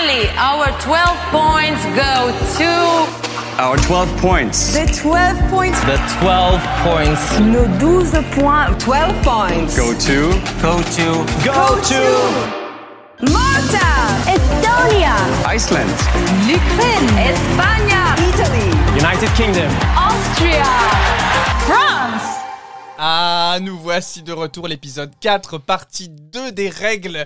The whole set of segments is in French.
finally, our 12 points go to... Our 12 points. The 12 points. The 12 points. Nos 12 points. 12 points. Go to. Malta. Estonia, Iceland. L'Ukraine. Espagne, Italy. United Kingdom. Austria, France. Ah, nous voici de retour, l'épisode 4, partie 2 des règles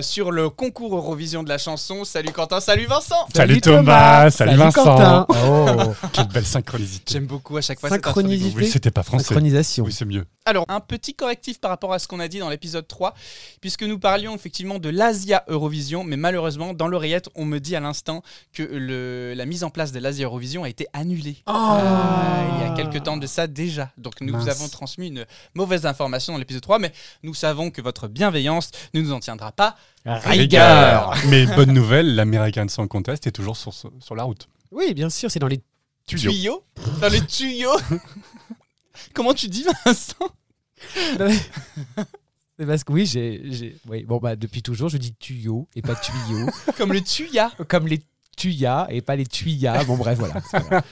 sur le concours Eurovision de la chanson. Salut Quentin, salut Vincent. Salut Thomas, salut Vincent. Quentin. Oh, quelle belle synchronicité. J'aime beaucoup à chaque fois Synchronisité. Oui, c'était pas français. Synchronisation. Oui, c'est mieux. Alors, un petit correctif par rapport à ce qu'on a dit dans l'épisode 3, puisque nous parlions effectivement de l'Asia Eurovision, mais malheureusement, dans l'oreillette, on me dit à l'instant que la mise en place de l'Asia Eurovision a été annulée. Il y a quelques temps de ça déjà. Donc, nous vous avons transmis une mauvaise information dans l'épisode 3, mais nous savons que votre bienveillance ne nous en tiendra pas rigueur. Mais bonne nouvelle, l'American Song Contest est toujours sur la route. Oui, bien sûr, c'est dans les tuyaux. Tuyaux. Dans les tuyaux. Comment tu dis, Vincent? C'est parce que oui, oui, bon bah depuis toujours je dis tuyaux et pas tuyaux. Comme le tuya. Comme les tuyas et pas les tuyas. Bon bref, voilà. C'est pas grave.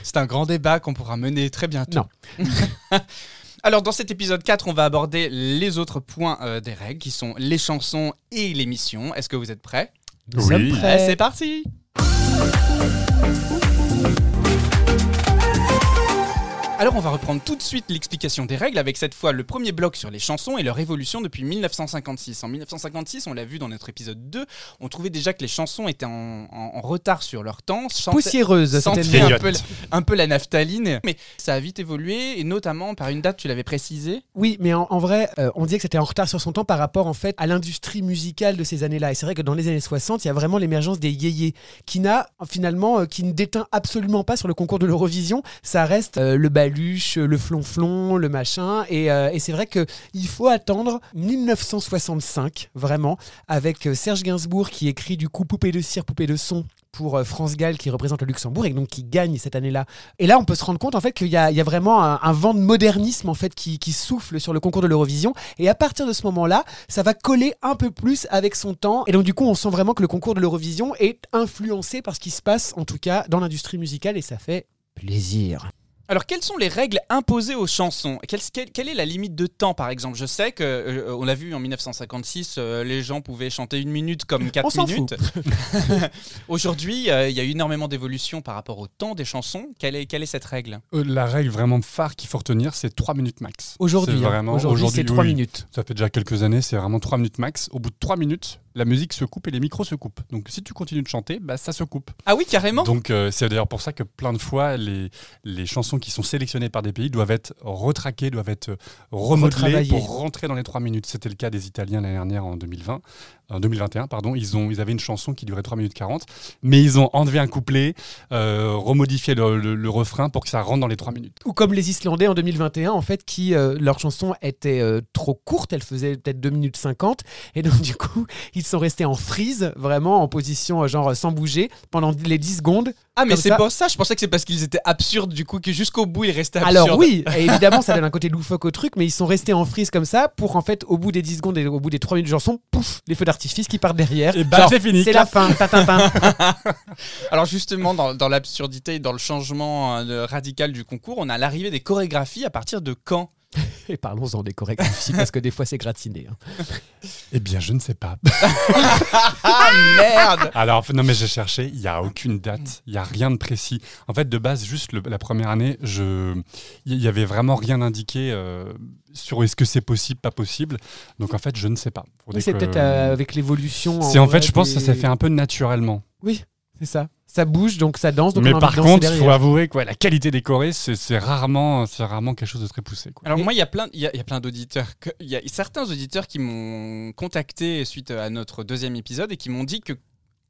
C'est un grand débat qu'on pourra mener très bientôt. Non. Alors, dans cet épisode 4, on va aborder les autres points des règles, qui sont les chansons et l'émission. Est-ce que vous êtes prêts? Nous sommes prêts. C'est parti! Alors on va reprendre tout de suite l'explication des règles avec cette fois le premier bloc sur les chansons et leur évolution depuis 1956. En 1956, on l'a vu dans notre épisode 2, on trouvait déjà que les chansons étaient en retard sur leur temps. Poussiéreuse, sentaient c'était un peu la naphtaline. Mais ça a vite évolué et notamment par une date, tu l'avais précisé. Oui, mais en vrai, on disait que c'était en retard sur son temps par rapport en fait à l'industrie musicale de ces années-là. Et c'est vrai que dans les années 60, il y a vraiment l'émergence des yéyés qui ne déteint absolument pas sur le concours de l'Eurovision. Ça reste le baluche, le flonflon, le machin. Et c'est vrai qu'il faut attendre 1965, vraiment, avec Serge Gainsbourg qui écrit du coup Poupée de cire, poupée de son pour France Gall qui représente le Luxembourg et donc qui gagne cette année-là. Et là, on peut se rendre compte en fait qu'il y a vraiment un vent de modernisme en fait qui souffle sur le concours de l'Eurovision. Et à partir de ce moment-là, ça va coller un peu plus avec son temps. Et donc du coup, on sent vraiment que le concours de l'Eurovision est influencé par ce qui se passe, en tout cas, dans l'industrie musicale et ça fait plaisir. Alors, quelles sont les règles imposées aux chansons? Quelle est la limite de temps, par exemple? Je sais qu'on l'a vu en 1956, les gens pouvaient chanter 1 minute comme 4 minutes. Aujourd'hui, il y a eu énormément d'évolution par rapport au temps des chansons. Quelle est cette règle? La règle vraiment phare qu'il faut retenir, c'est 3 minutes max. Aujourd'hui, c'est 3 minutes. Ça fait déjà quelques années, c'est vraiment 3 minutes max. Au bout de 3 minutes, la musique se coupe et les micros se coupent. Donc si tu continues de chanter, bah, ça se coupe. Ah oui, carrément. Donc c'est d'ailleurs pour ça que plein de fois, les chansons qui sont sélectionnées par des pays doivent être retraquées, doivent être remodelées pour rentrer dans les 3 minutes. C'était le cas des Italiens l'année dernière en 2021, pardon. Ils avaient une chanson qui durait 3 minutes 40, mais ils ont enlevé un couplet, remodifié le refrain pour que ça rentre dans les 3 minutes. Ou comme les Islandais en 2021, en fait, qui leur chanson était trop courte, elle faisait peut-être 2 minutes 50, et donc du coup, ils sont restés en freeze, vraiment en position genre sans bouger, pendant les 10 secondes. Ah mais c'est pour ça, je pensais que c'est parce qu'ils étaient absurdes du coup que jusqu'au bout ils restaient absurdes. Alors oui, évidemment ça donne un côté loufoque au truc, mais ils sont restés en freeze comme ça pour en fait au bout des 10 secondes et au bout des 3 minutes de chanson, pouf, les feux d'artifice qui partent derrière. Et bah c'est fini. C'est la fin, tintin. Alors justement dans l'absurdité et dans le changement radical du concours, on a l'arrivée des chorégraphies à partir de quand? Et parlons-en des chorégraphies parce que des fois c'est gratiné. Eh bien, je ne sais pas. Ah merde! Alors, non, mais j'ai cherché, il n'y a aucune date, il n'y a rien de précis. En fait, de base, juste la première année, il n'y avait vraiment rien indiqué sur est-ce que c'est possible, pas possible. Donc, en fait, je ne sais pas. C'est peut-être avec l'évolution. En fait, je pense que ça s'est fait un peu naturellement. Oui, c'est ça. Ça bouge, donc ça danse. Donc mais par contre, il faut avouer que la qualité des chorés, c'est rarement quelque chose de très poussé. Quoi. Alors moi, il y a plein d'auditeurs. Il y a certains auditeurs qui m'ont contacté suite à notre 2e épisode et qui m'ont dit que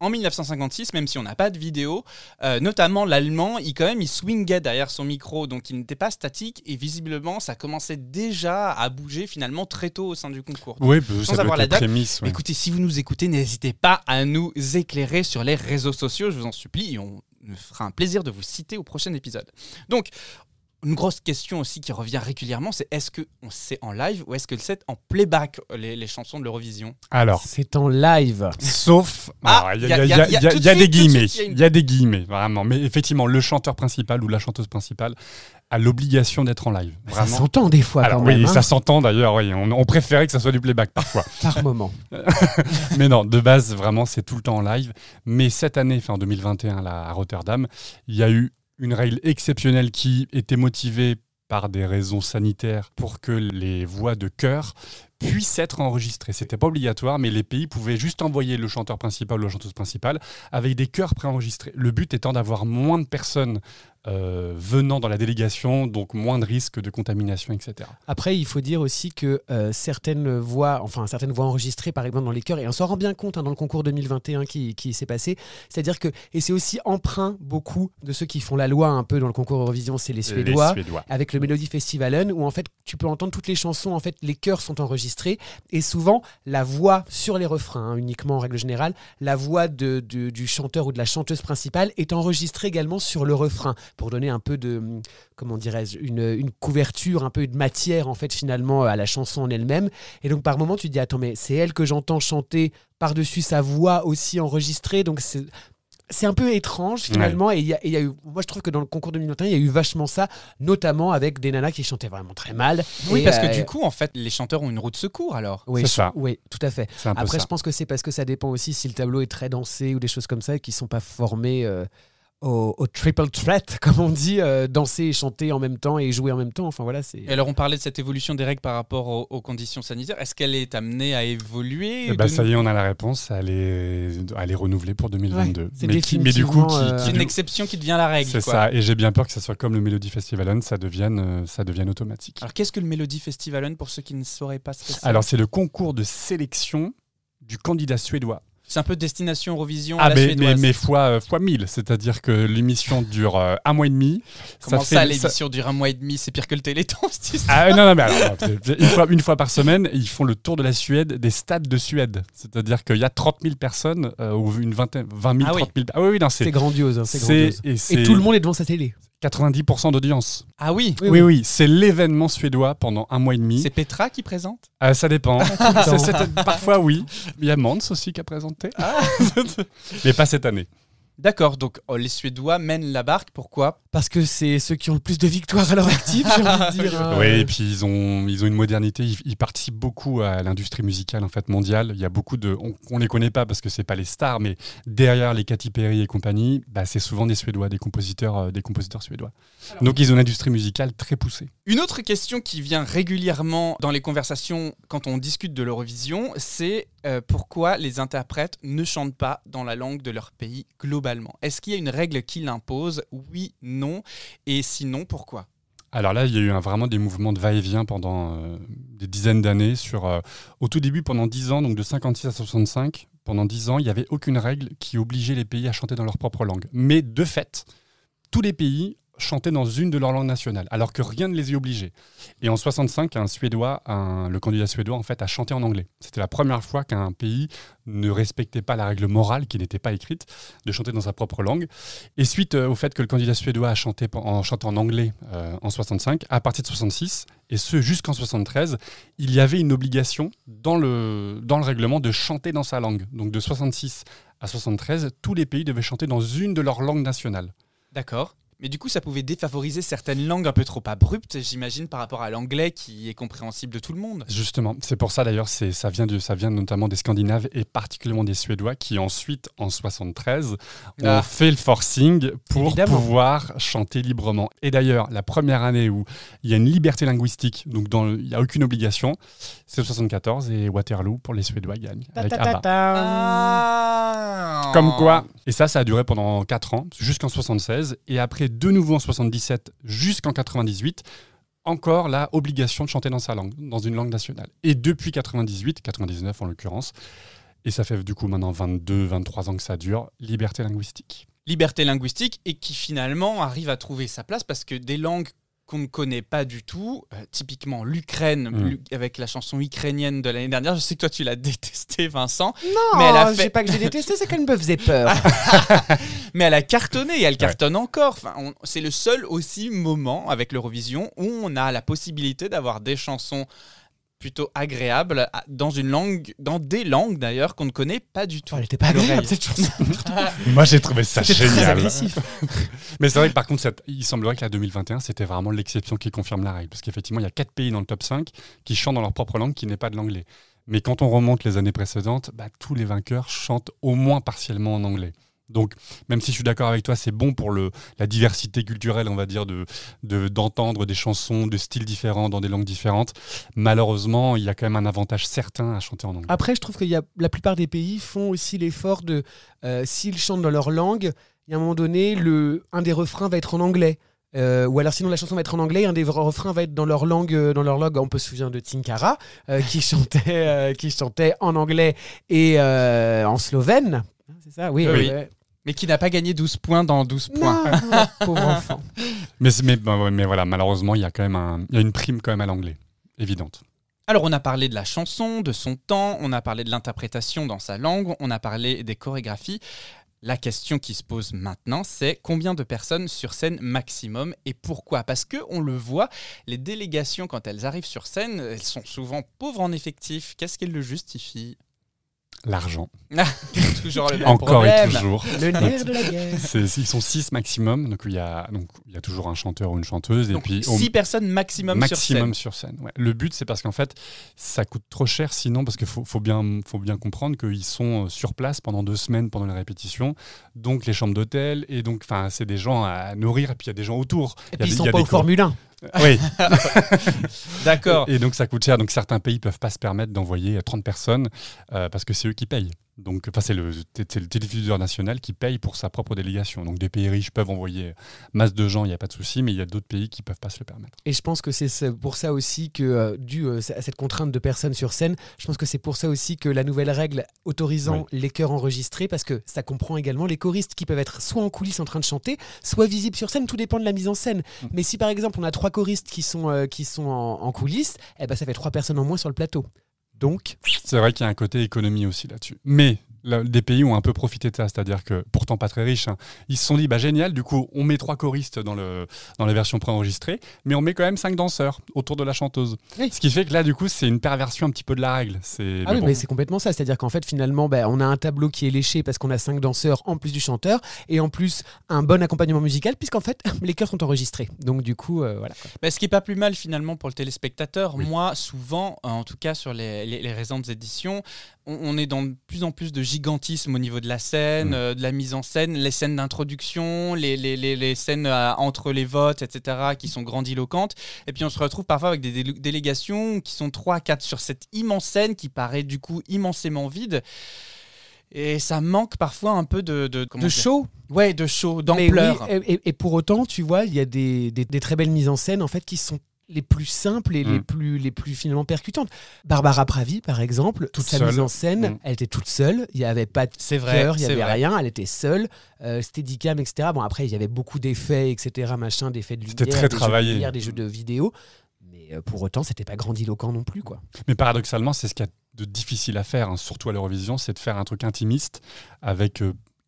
en 1956, même si on n'a pas de vidéo, notamment l'allemand, il swingait derrière son micro, donc il n'était pas statique et visiblement ça commençait déjà à bouger finalement très tôt au sein du concours. Oui, sans avoir la date. Prémices, ouais. Écoutez, si vous nous écoutez, n'hésitez pas à nous éclairer sur les réseaux sociaux, je vous en supplie, et on nous fera un plaisir de vous citer au prochain épisode. Donc, Une grosse question aussi qui revient régulièrement, c'est est-ce que c'est en live ou est-ce que c'est en playback, les chansons de l'Eurovision? Alors, C'est en live. sauf, il y a des guillemets, il y a des guillemets, vraiment. Mais effectivement, le chanteur principal ou la chanteuse principale a l'obligation d'être en live. Ça Vraiment. s'entend des fois Alors quand oui, même. ça s'entend d'ailleurs. Oui, on préférait que ça soit du playback parfois. Par moment. Mais non, de base, vraiment, c'est tout le temps en live. Mais cette année, en 2021, là, à Rotterdam, il y a eu une règle exceptionnelle qui était motivée par des raisons sanitaires pour que les voix de chœur puissent être enregistrées. C'était pas obligatoire, mais les pays pouvaient juste envoyer le chanteur principal ou la chanteuse principale avec des chœurs préenregistrés. Le but étant d'avoir moins de personnes venant dans la délégation, donc moins de risques de contamination, etc. Après, il faut dire aussi que certaines voix enregistrées, par exemple dans les chœurs, et on s'en rend bien compte dans le concours 2021 qui s'est passé, c'est-à-dire que, et c'est aussi emprunt beaucoup de ceux qui font la loi un peu dans le concours Eurovision, c'est les Suédois, avec le Melody Festivalen, où en fait tu peux entendre toutes les chansons, en fait les chœurs sont enregistrés, et souvent la voix sur les refrains, uniquement en règle générale, la voix du chanteur ou de la chanteuse principale est enregistrée également sur le refrain, pour donner un peu de, comment dirais-je, une couverture, un peu de matière en fait finalement à la chanson en elle-même. Et donc par moment tu te dis attends mais c'est elle que j'entends chanter par-dessus sa voix aussi enregistrée, donc c'est un peu étrange finalement. Ouais. Et il y a eu, moi je trouve que dans le concours 2021 il y a eu vachement ça, notamment avec des nanas qui chantaient vraiment très mal. Oui, parce que du coup en fait les chanteurs ont une roue de secours alors. Oui, c'est ça. Oui, tout à fait. Après je pense que c'est parce que ça dépend aussi si le tableau est très dansé ou des choses comme ça qui sont pas formés au triple threat, comme on dit, danser et chanter en même temps et jouer en même temps. Enfin, voilà, c'est... Et alors, on parlait de cette évolution des règles par rapport aux conditions sanitaires. Est-ce qu'elle est amenée à évoluer ça y est, on a la réponse. Elle est renouvelée pour 2022. Ouais, c'est mais du coup, c'est une exception qui devient la règle. C'est ça. Et j'ai bien peur que ça soit comme le Melody Festivalen, ça devienne automatique. Alors, qu'est-ce que le Melody Festivalen pour ceux qui ne sauraient pas ce que c'est? Alors, c'est le concours de sélection du candidat suédois. C'est un peu destination Eurovision mais fois 1000, c'est-à-dire que l'émission dure un mois et demi. Comment ça, l'émission dure un mois et demi? C'est pire que le Téléthon, cette histoire. Non, mais alors, une fois par semaine, ils font le tour de la Suède, des stades de Suède. C'est-à-dire qu'il y a 30 000 personnes, ou une vingtaine, 20 000, 30 000. Ah oui, non, c'est grandiose. Hein, c'est grandiose. Et tout le monde est devant sa télé. 90% d'audience. Ah oui. Oui. C'est l'événement suédois pendant un mois et demi. C'est Petra qui présente? Ça dépend. Parfois, oui. Il y a Mans aussi qui a présenté. Mais pas cette année. D'accord, donc les Suédois mènent la barque, pourquoi? Parce que c'est ceux qui ont le plus de victoires à leur actif, j'ai envie de dire. Oui, et puis ils ont une modernité, ils participent beaucoup à l'industrie musicale en fait, mondiale. Il y a beaucoup de... On les connaît pas parce que c'est pas les stars, mais derrière les Katy Perry et compagnie, c'est souvent des Suédois, des compositeurs suédois. Donc ils ont une industrie musicale très poussée. Une autre question qui vient régulièrement dans les conversations quand on discute de l'Eurovision, c'est pourquoi les interprètes ne chantent pas dans la langue de leur pays globalement. Est-ce qu'il y a une règle qui l'impose? Oui, non. Et sinon, pourquoi? Alors là, il y a eu vraiment des mouvements de va-et-vient pendant des dizaines d'années. Au tout début, pendant 10 ans, donc de 56 à 65, pendant 10 ans, il n'y avait aucune règle qui obligeait les pays à chanter dans leur propre langue. Mais de fait, tous les pays chantaient dans une de leurs langues nationales, alors que rien ne les y obligeait. Et en 65, le candidat suédois en fait, a chanté en anglais. C'était la première fois qu'un pays ne respectait pas la règle morale, qui n'était pas écrite, de chanter dans sa propre langue. Et suite au fait que le candidat suédois a chanté en anglais en 65, à partir de 66, et ce jusqu'en 73, il y avait une obligation dans le règlement de chanter dans sa langue. Donc de 66 à 73, tous les pays devaient chanter dans une de leurs langues nationales. D'accord. Mais du coup, ça pouvait défavoriser certaines langues un peu trop abruptes, j'imagine, par rapport à l'anglais qui est compréhensible de tout le monde. Justement, c'est pour ça d'ailleurs, ça vient notamment des Scandinaves et particulièrement des Suédois qui ensuite, en 73, ont fait le forcing pour pouvoir chanter librement. Et d'ailleurs, la première année où il y a une liberté linguistique, donc il n'y a aucune obligation, c'est 74 et Waterloo pour les Suédois gagne avec ABBA. Comme quoi. Et ça a duré pendant 4 ans, jusqu'en 76, et après de nouveau en 77 jusqu'en 98, encore la obligation de chanter dans sa langue, dans une langue nationale. Et depuis 98, 99 en l'occurrence, et ça fait du coup maintenant 22, 23 ans que ça dure, liberté linguistique. Liberté linguistique et qui finalement arrive à trouver sa place parce que des langues qu'on ne connaît pas du tout, typiquement l'Ukraine, avec la chanson ukrainienne de l'année dernière. Je sais que toi, tu l'as détestée, Vincent. Non, mais elle a fait... j'ai pas que j'ai détesté, c'est qu'elle me faisait peur. Mais elle a cartonné et elle cartonne encore. Enfin, c'est le seul aussi moment avec l'Eurovision où on a la possibilité d'avoir des chansons plutôt agréables dans des langues d'ailleurs qu'on ne connaît pas du tout. Elle n'était pas agréable cette chanson. Moi j'ai trouvé ça C'était très génial. agressif. Mais c'est vrai que par contre, il semblerait que la 2021, c'était vraiment l'exception qui confirme la règle. Parce qu'effectivement, il y a 4 pays dans le top 5 qui chantent dans leur propre langue qui n'est pas de l'anglais. Mais quand on remonte les années précédentes, tous les vainqueurs chantent au moins partiellement en anglais. Donc, même si je suis d'accord avec toi, c'est bon pour la diversité culturelle, on va dire, d'entendre des chansons de styles différents dans des langues différentes. Malheureusement, il y a quand même un avantage certain à chanter en anglais. Après, je trouve que la plupart des pays font aussi l'effort de, s'ils chantent dans leur langue, il y a un moment donné, un des refrains va être en anglais. Ou alors sinon la chanson va être en anglais et un des refrains va être dans leur langue. On peut se souvenir de Tinkara qui chantait en anglais et en slovène. C'est ça, oui. Mais qui n'a pas gagné 12 points dans 12 points. Non, pauvre enfant. Mais voilà, malheureusement, il y a quand même il y a une prime quand même à l'anglais, évidente. Alors, on a parlé de la chanson, de son temps, on a parlé de l'interprétation dans sa langue, on a parlé des chorégraphies. La question qui se pose maintenant, c'est combien de personnes sur scène maximum et pourquoi ? Parce qu'on le voit, les délégations, quand elles arrivent sur scène, elles sont souvent pauvres en effectifs. Qu'est-ce qu'elles le justifient ? L'argent. Toujours le même Encore problème. et toujours. Le nerf de la guerre. Ils sont 6 maximum, donc il y a toujours un chanteur ou une chanteuse. Donc, et puis 6 personnes maximum sur scène. Ouais. Le but, c'est parce qu'en fait, ça coûte trop cher sinon, parce qu'il faut bien comprendre qu'ils sont sur place pendant 2 semaines pendant les répétitions, donc les chambres d'hôtel, et donc c'est des gens à nourrir, et puis il y a des gens autour. Et puis ils sont pas au Formule 1. Oui. D'accord. Et donc ça coûte cher. Donc certains pays peuvent pas se permettre d'envoyer 30 personnes parce que c'est eux qui payent. Donc c'est le télédiffuseur national qui paye pour sa propre délégation. Donc des pays riches peuvent envoyer masse de gens, il n'y a pas de souci, mais il y a d'autres pays qui peuvent pas se le permettre. Et je pense que c'est pour ça aussi que, dû à cette contrainte de personnes sur scène, je pense que c'est pour ça aussi que la nouvelle règle autorisant les chœurs enregistrés, parce que ça comprend également les choristes qui peuvent être soit en coulisses en train de chanter, soit visibles sur scène, tout dépend de la mise en scène. Mais si par exemple on a 3 choristes qui sont en coulisses, ça fait 3 personnes en moins sur le plateau. Donc, c'est vrai qu'il y a un côté économie aussi là-dessus. Mais des pays ont un peu profité de ça, c'est-à-dire que, pourtant pas très riches, ils se sont dit, génial, du coup, on met 3 choristes dans la version préenregistrée, mais on met quand même 5 danseurs autour de la chanteuse. Oui. Ce qui fait que là, du coup, c'est une perversion un petit peu de la règle. Mais c'est complètement ça, c'est-à-dire qu'en fait, finalement, on a un tableau qui est léché parce qu'on a 5 danseurs en plus du chanteur, et en plus, un bon accompagnement musical, puisqu'en fait, les chœurs sont enregistrés. Donc du coup, voilà. Ce qui n'est pas plus mal, finalement, pour le téléspectateur. Oui. Moi, souvent, en tout cas sur les récentes éditions, on est dans de plus en plus de gigantisme au niveau de la scène, de la mise en scène, les scènes d'introduction, les scènes entre les votes, etc., qui sont grandiloquentes. Et puis on se retrouve parfois avec des délégations qui sont 3 à 4 sur cette immense scène qui paraît du coup immensément vide. Et ça manque parfois un peu de show. Ouais, de show, d'ampleur. Oui, et pour autant, tu vois, il y a des très belles mises en scène en fait qui sont les plus simples et les plus finalement percutantes. Barbara Pravi, par exemple, sa mise en scène, elle était toute seule. Il n'y avait pas de chœur, il n'y avait rien. Elle était seule. Steadicam, etc. Bon, après, il y avait beaucoup d'effets, etc. D'effets de lumière, c'était très travaillé. Des jeux de vidéo. Mais pour autant, c'était pas grandiloquent non plus, quoi. Mais paradoxalement, c'est ce qu'il y a de difficile à faire, surtout à l'Eurovision, c'est de faire un truc intimiste avec...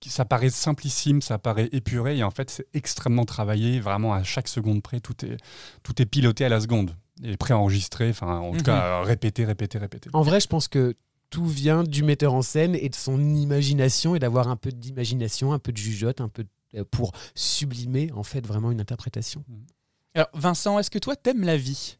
ça paraît simplissime, ça paraît épuré, et en fait, c'est extrêmement travaillé, vraiment à chaque seconde près, tout est piloté à la seconde, et préenregistré, en tout cas, répété. En vrai, je pense que tout vient du metteur en scène et de son imagination, et d'avoir un peu d'imagination, un peu de jugeote, un peu pour sublimer, en fait, vraiment une interprétation. Alors, Vincent, est-ce que toi, t'aimes la vie ?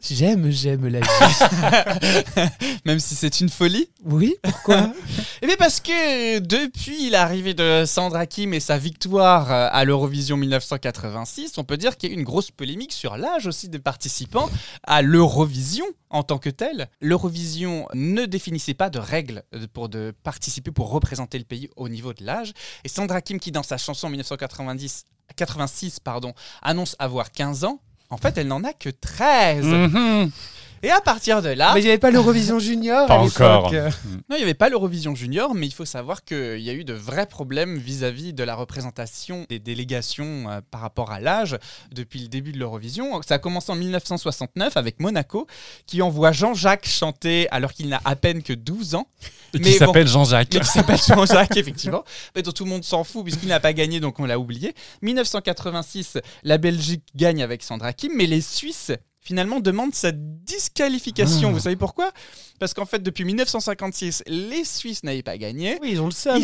J'aime la vie. Même si c'est une folie ? Oui, pourquoi ? Eh bien parce que depuis l'arrivée de Sandra Kim et sa victoire à l'Eurovision 1986, on peut dire qu'il y a eu une grosse polémique sur l'âge aussi des participants à l'Eurovision en tant que telle. L'Eurovision ne définissait pas de règles pour participer, pour représenter le pays au niveau de l'âge. Et Sandra Kim, qui dans sa chanson 1986 annonce avoir 15 ans, en fait, elle n'en a que 13. Et à partir de là... Mais il n'y avait pas l'Eurovision Junior Pas à l'époque. encore. Non, il n'y avait pas l'Eurovision Junior, mais il faut savoir qu'il y a eu de vrais problèmes vis-à-vis de la représentation des délégations par rapport à l'âge depuis le début de l'Eurovision. Ça a commencé en 1969 avec Monaco, qui envoie Jean-Jacques chanter alors qu'il n'a à peine que 12 ans. Et qui s'appelle Jean-Jacques. Qui s'appelle Jean-Jacques, effectivement. Mais dont tout le monde s'en fout puisqu'il n'a pas gagné, donc on l'a oublié. 1986, la Belgique gagne avec Sandra Kim, mais les Suisses finalement demandent sa disqualification. Vous savez pourquoi ? Parce qu'en fait, depuis 1956, les Suisses n'avaient pas gagné. Oui, ils ont le seum.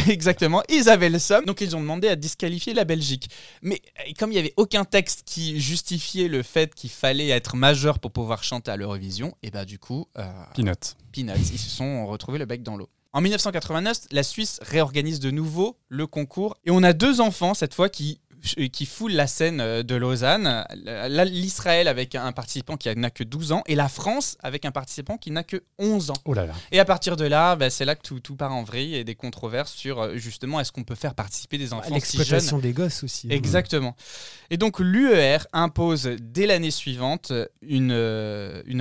Exactement, ils avaient le seum, donc ils ont demandé à disqualifier la Belgique. Mais comme il n'y avait aucun texte qui justifiait le fait qu'il fallait être majeur pour pouvoir chanter à l'Eurovision, et bah du coup... Peanuts. Ils se sont retrouvés le bec dans l'eau. En 1989, la Suisse réorganise de nouveau le concours et on a 2 enfants cette fois qui foulent la scène de Lausanne. L'Israël avec un participant qui n'a que 12 ans et la France avec un participant qui n'a que 11 ans. Oh là là. Et à partir de là, c'est là que tout part en vrille et des controverses sur justement est-ce qu'on peut faire participer des enfants si jeunes. L'exploitation des gosses aussi. Exactement. Et donc l'UER impose dès l'année suivante une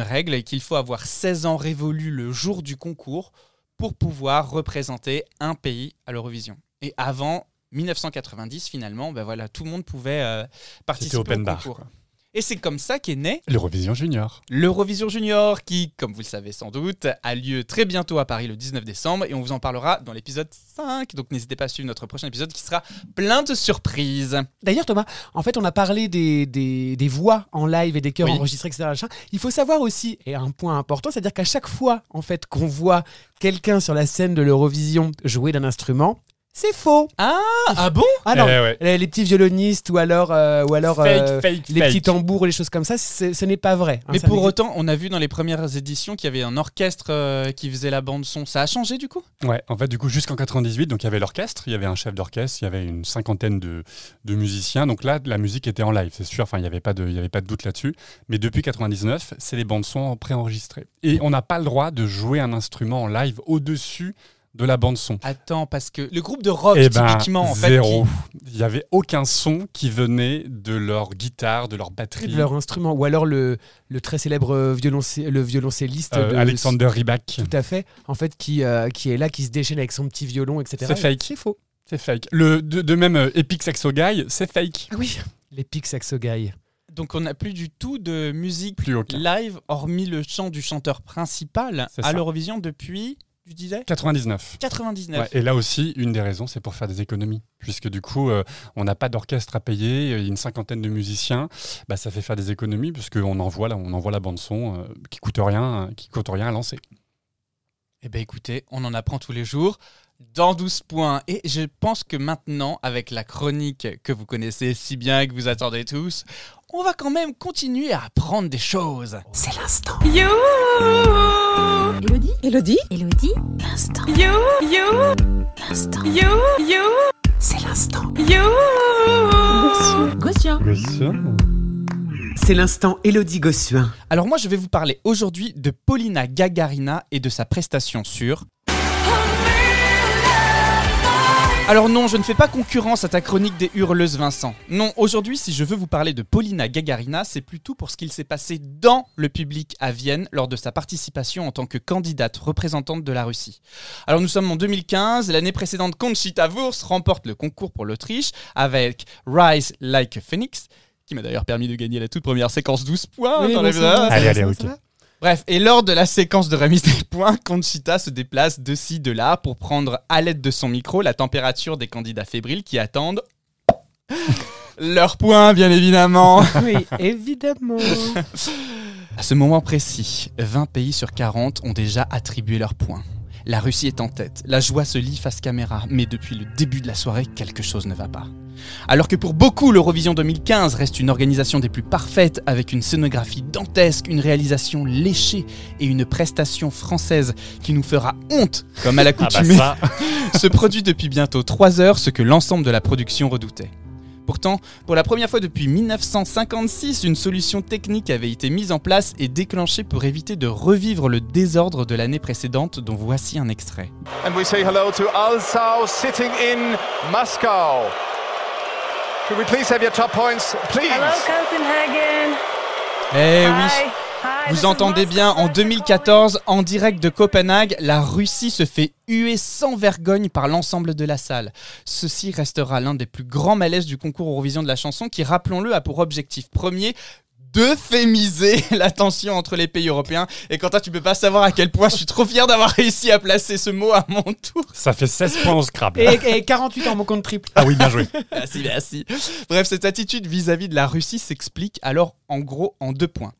règle qu'il faut avoir 16 ans révolus le jour du concours pour pouvoir représenter un pays à l'Eurovision. Et avant 1990, finalement, tout le monde pouvait participer au concours. Quoi. Et c'est comme ça qu'est né l'Eurovision Junior. L'Eurovision Junior qui, comme vous le savez sans doute, a lieu très bientôt à Paris le 19 décembre et on vous en parlera dans l'épisode 5. Donc n'hésitez pas à suivre notre prochain épisode qui sera plein de surprises. D'ailleurs Thomas, en fait on a parlé des voix en live et des chœurs enregistrés, etc. Il faut savoir aussi, et un point important, c'est-à-dire qu'à chaque fois en fait, qu'on voit quelqu'un sur la scène de l'Eurovision jouer d'un instrument, c'est faux. Ah bon? Ah non, les petits violonistes ou alors les petits tambours ou les choses comme ça, ce n'est pas vrai. Mais pour autant, on a vu dans les premières éditions qu'il y avait un orchestre qui faisait la bande son. Ça a changé du coup? Ouais, en fait du coup jusqu'en 98, donc il y avait l'orchestre, il y avait un chef d'orchestre, il y avait une 50aine de musiciens. Donc là, la musique était en live, c'est sûr. Enfin, il y avait pas de doute là-dessus. Mais depuis 99, c'est les bandes son préenregistrées. Et on n'a pas le droit de jouer un instrument en live au-dessus de la bande son. Attends, parce que le groupe de rock, typiquement, en fait... Zéro. Il n'y avait aucun son qui venait de leur guitare, de leur batterie. De leur instrument. Ou alors le très célèbre violoncelliste Alexander Rybak. Tout à fait. En fait, qui est là, qui se déchaîne avec son petit violon, etc. C'est fake. C'est faux. C'est fake. De même, Epic Saxo Guy, c'est fake. Ah oui, l'Epic Saxo Guy. Donc on n'a plus du tout de musique live, hormis le chant du chanteur principal à l'Eurovision depuis... Tu disais 99. Ouais, et là aussi, une des raisons, c'est pour faire des économies. Puisque du coup, on n'a pas d'orchestre à payer, il y a une 50aine de musiciens, ça fait faire des économies, puisqu'on envoie la bande-son qui coûte rien à lancer. Eh bien écoutez, on en apprend tous les jours dans 12 points. Et je pense que maintenant, avec la chronique que vous connaissez si bien, que vous attendez tous, on va quand même continuer à apprendre des choses. C'est l'instant. You. Élodie. L'instant. You. L'instant. You. C'est l'instant. You. Gossuin. C'est l'instant Élodie Gossuin. Alors moi, je vais vous parler aujourd'hui de Paulina Gagarina et de sa prestation sur... Alors non, je ne fais pas concurrence à ta chronique des hurleuses, Vincent. Non, aujourd'hui, si je veux vous parler de Paulina Gagarina, c'est plutôt pour ce qu'il s'est passé dans le public à Vienne lors de sa participation en tant que candidate représentante de la Russie. Alors nous sommes en 2015, l'année précédente, Conchita Wurst remporte le concours pour l'Autriche avec Rise Like a Phoenix, qui m'a d'ailleurs permis de gagner la toute première séquence 12 points. Allez, ok. Bref, et lors de la séquence de remise des points, Conchita se déplace de ci, de là pour prendre à l'aide de son micro la température des candidats fébriles qui attendent leurs points, bien évidemment. Oui, évidemment. À ce moment précis, 20 pays sur 40 ont déjà attribué leurs points. La Russie est en tête, la joie se lit face caméra, mais depuis le début de la soirée, quelque chose ne va pas. Alors que pour beaucoup, l'Eurovision 2015 reste une organisation des plus parfaites, avec une scénographie dantesque, une réalisation léchée et une prestation française qui nous fera honte, comme à l'accoutumée, se produit depuis bientôt 3 heures ce que l'ensemble de la production redoutait. Pourtant, pour la première fois depuis 1956, une solution technique avait été mise en place et déclenchée pour éviter de revivre le désordre de l'année précédente, dont voici un extrait. And we say hello to Alsau sitting in Moscow. Could we please have your top points, please? Hello, Copenhagen. Eh Hi. oui, Vous entendez bien, en 2014, en direct de Copenhague, la Russie se fait huer sans vergogne par l'ensemble de la salle. Ceci restera l'un des plus grands malaises du concours Eurovision de la chanson qui, rappelons-le, a pour objectif premier d'euphémiser la tension entre les pays européens. Et Quentin, tu peux pas savoir à quel point je suis trop fier d'avoir réussi à placer ce mot à mon tour. Ça fait 16 points au Scrabble. Et 48 en mon compte triple. Ah oui, bien joué. Merci. Bref, cette attitude vis-à-vis de la Russie s'explique alors en gros en 2 points.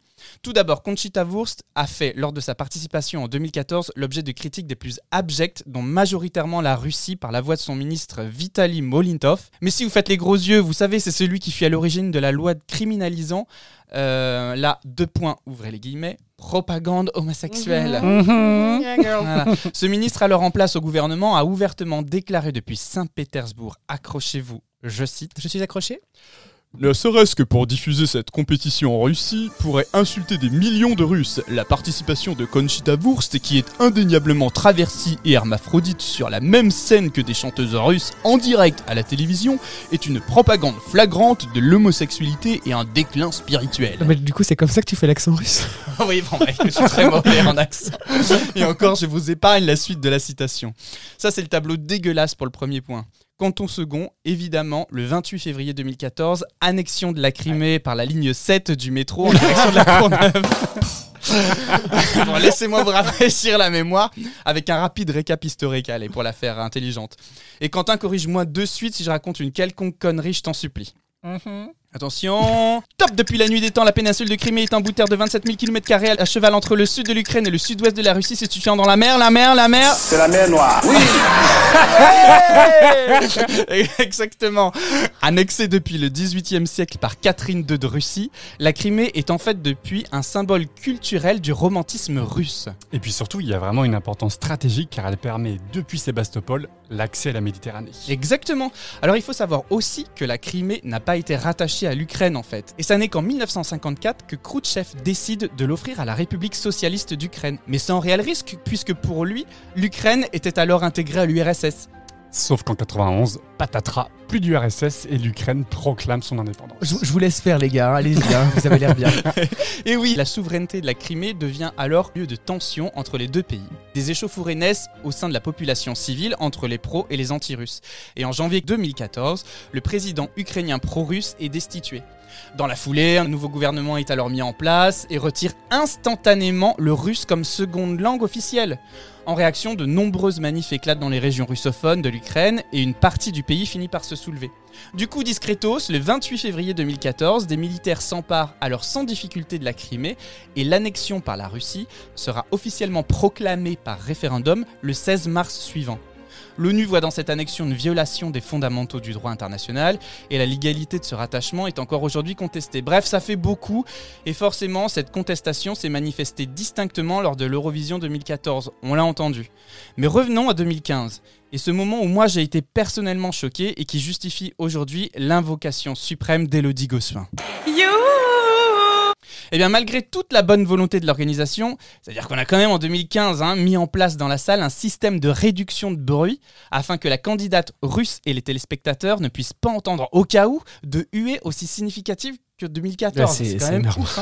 Tout d'abord, Conchita Wurst a fait, lors de sa participation en 2014, l'objet de critiques des plus abjectes, dont majoritairement la Russie par la voix de son ministre Vitaly Molintov. Mais si vous faites les gros yeux, vous savez, c'est celui qui fut à l'origine de la loi criminalisant, là, 2 points, ouvrez les guillemets, propagande homosexuelle. Voilà. Ce ministre alors en place au gouvernement a ouvertement déclaré depuis Saint-Pétersbourg, accrochez-vous, je cite, Je suis accroché ? Ne serait-ce que pour diffuser cette compétition en Russie, pourrait insulter des millions de Russes. La participation de Conchita Wurst, qui est indéniablement traversie et hermaphrodite sur la même scène que des chanteuses russes en direct à la télévision, est une propagande flagrante de l'homosexualité et un déclin spirituel. Non, mais du coup, c'est comme ça que tu fais l'accent russe. Oui, bon, je suis très mauvais en accent. Et encore, je vous épargne la suite de la citation. Ça, c'est le tableau dégueulasse pour le premier point. Quant au second, évidemment, le 28 février 2014, annexion de la Crimée par la ligne 7 du métro en direction de la Courneuve. Bon, laissez-moi vous rafraîchir la mémoire avec un rapide récap historique, allez, pour la faire intelligente. Et Quentin, corrige-moi de suite si je raconte une quelconque connerie, je t'en supplie. Attention. Top. Depuis la nuit des temps, la péninsule de Crimée est un bout de terre de 27 000 km² à cheval entre le sud de l'Ukraine et le sud-ouest de la Russie, se situant dans la mer. C'est la mer Noire. Oui. Exactement. Annexée depuis le XVIIIe siècle par Catherine II de Russie, la Crimée est en fait depuis un symbole culturel du romantisme russe. Et puis surtout, il y a vraiment une importance stratégique car elle permet, depuis Sébastopol, l'accès à la Méditerranée. Exactement. Alors il faut savoir aussi que la Crimée n'a pas été rattachée à l'Ukraine en fait. Et ça n'est qu'en 1954 que Khrouchtchev décide de l'offrir à la République socialiste d'Ukraine. Mais sans réel risque, puisque pour lui, l'Ukraine était alors intégrée à l'URSS. Sauf qu'en 91, patatras, plus d'URSS et l'Ukraine proclame son indépendance. Je vous laisse faire les gars, allez-y, vous avez l'air bien. Et oui, la souveraineté de la Crimée devient alors lieu de tension entre les deux pays. Des échauffourées naissent au sein de la population civile entre les pros et les anti-russes. Et en janvier 2014, le président ukrainien pro-russe est destitué. Dans la foulée, un nouveau gouvernement est alors mis en place et retire instantanément le russe comme seconde langue officielle. En réaction, de nombreuses manifs éclatent dans les régions russophones de l'Ukraine et une partie du pays finit par se soulever. Du coup, discretos, le 28 février 2014, des militaires s'emparent alors sans difficulté de la Crimée et l'annexion par la Russie sera officiellement proclamée par référendum le 16 mars suivant. L'ONU voit dans cette annexion une violation des fondamentaux du droit international et la légalité de ce rattachement est encore aujourd'hui contestée. Bref, ça fait beaucoup et forcément cette contestation s'est manifestée distinctement lors de l'Eurovision 2014, on l'a entendu. Mais revenons à 2015 et ce moment où moi j'ai été personnellement choqué et qui justifie aujourd'hui l'invocation suprême d'Élodie Gossuin. Eh bien, malgré toute la bonne volonté de l'organisation, c'est-à-dire qu'on a quand même en 2015 mis en place dans la salle un système de réduction de bruit afin que la candidate russe et les téléspectateurs ne puissent pas entendre au cas où de huées aussi significatives que 2014. C'est quand même ouf.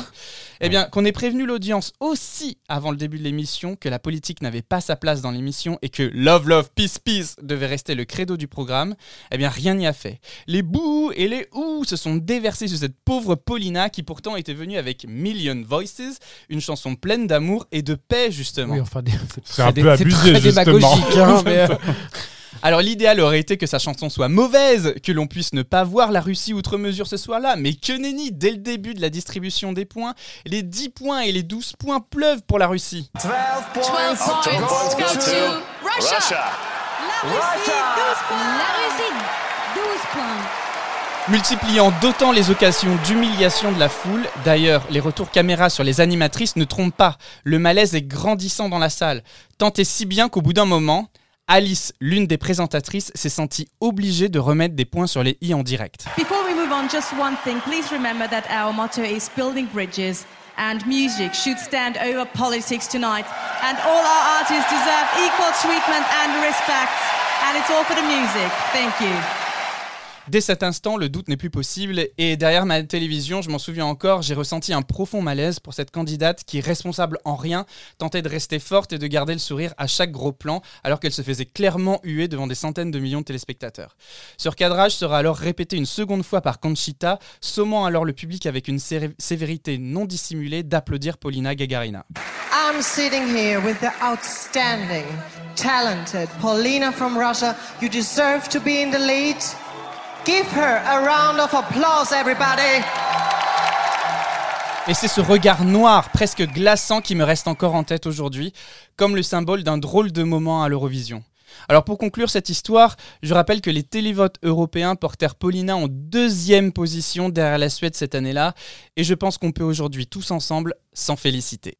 Eh bien, qu'on ait prévenu l'audience aussi avant le début de l'émission que la politique n'avait pas sa place dans l'émission et que Love, Love, Peace, Peace devait rester le credo du programme, eh bien, rien n'y a fait. Les bouh et les ouh se sont déversés sur cette pauvre Paulina qui pourtant était venue avec Million Voices, une chanson pleine d'amour et de paix, justement. Oui, enfin, c'est un peu abusé, très démagogique, hein, mais... Alors l'idéal aurait été que sa chanson soit mauvaise, que l'on puisse ne pas voir la Russie outre mesure ce soir-là, mais que nenni, dès le début de la distribution des points, les 10 points et les 12 points pleuvent pour la Russie. 12 points go to Russia. La Russie, 12 points. Multipliant d'autant les occasions d'humiliation de la foule, d'ailleurs, les retours caméra sur les animatrices ne trompent pas, le malaise est grandissant dans la salle, tant et si bien qu'au bout d'un moment, Alice, l'une des présentatrices, s'est sentie obligée de remettre des points sur les i en direct. Before we move on, just one thing. Please remember that our motto is building bridges and music should stand over politics tonight. And all our artists deserve equal treatment and respect. And it's all for the music. Thank you. Dès cet instant, le doute n'est plus possible et derrière ma télévision, je m'en souviens encore, j'ai ressenti un profond malaise pour cette candidate qui, responsable en rien, tentait de rester forte et de garder le sourire à chaque gros plan alors qu'elle se faisait clairement huer devant des centaines de millions de téléspectateurs. Ce recadrage sera alors répété une seconde fois par Conchita, sommant alors le public avec une sévérité non dissimulée d'applaudir Polina Gagarina. I'm sitting here with the outstanding, talented Polina from Russia. You deserve to be in the lead. Give her a round of applause, everybody. Et c'est ce regard noir, presque glaçant, qui me reste encore en tête aujourd'hui, comme le symbole d'un drôle de moment à l'Eurovision. Alors pour conclure cette histoire, je rappelle que les télévotes européens portèrent Polina en 2e position derrière la Suède cette année-là, et je pense qu'on peut aujourd'hui tous ensemble s'en féliciter.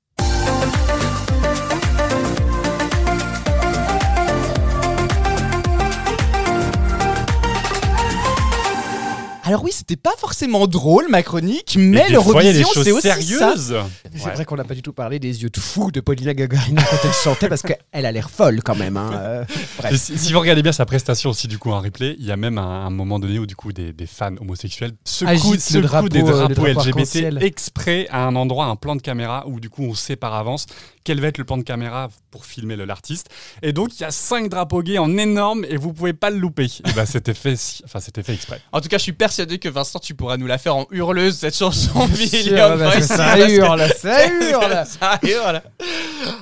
Alors oui, c'était pas forcément drôle ma chronique, mais l'Eurovision c'est aussi sérieuses. ça. C'est vrai qu'on n'a pas du tout parlé des yeux de fou de Polina Gagarina quand elle chantait parce qu'elle a l'air folle quand même. Bref. Si vous regardez bien sa prestation aussi du coup en replay, il y a même un moment donné où du coup des fans homosexuels secouent des drapeaux LGBT exprès à un endroit, un plan de caméra où du coup on sait par avance quel va être le plan de caméra pour filmer l'artiste. Et donc il y a 5 drapeaux gays en énorme et vous pouvez pas le louper. Et bah, c'était fait exprès. En tout cas, je suis persuadé que Vincent, tu pourras nous la faire en hurleuse cette chanson. Ça hurle. Ça hurle.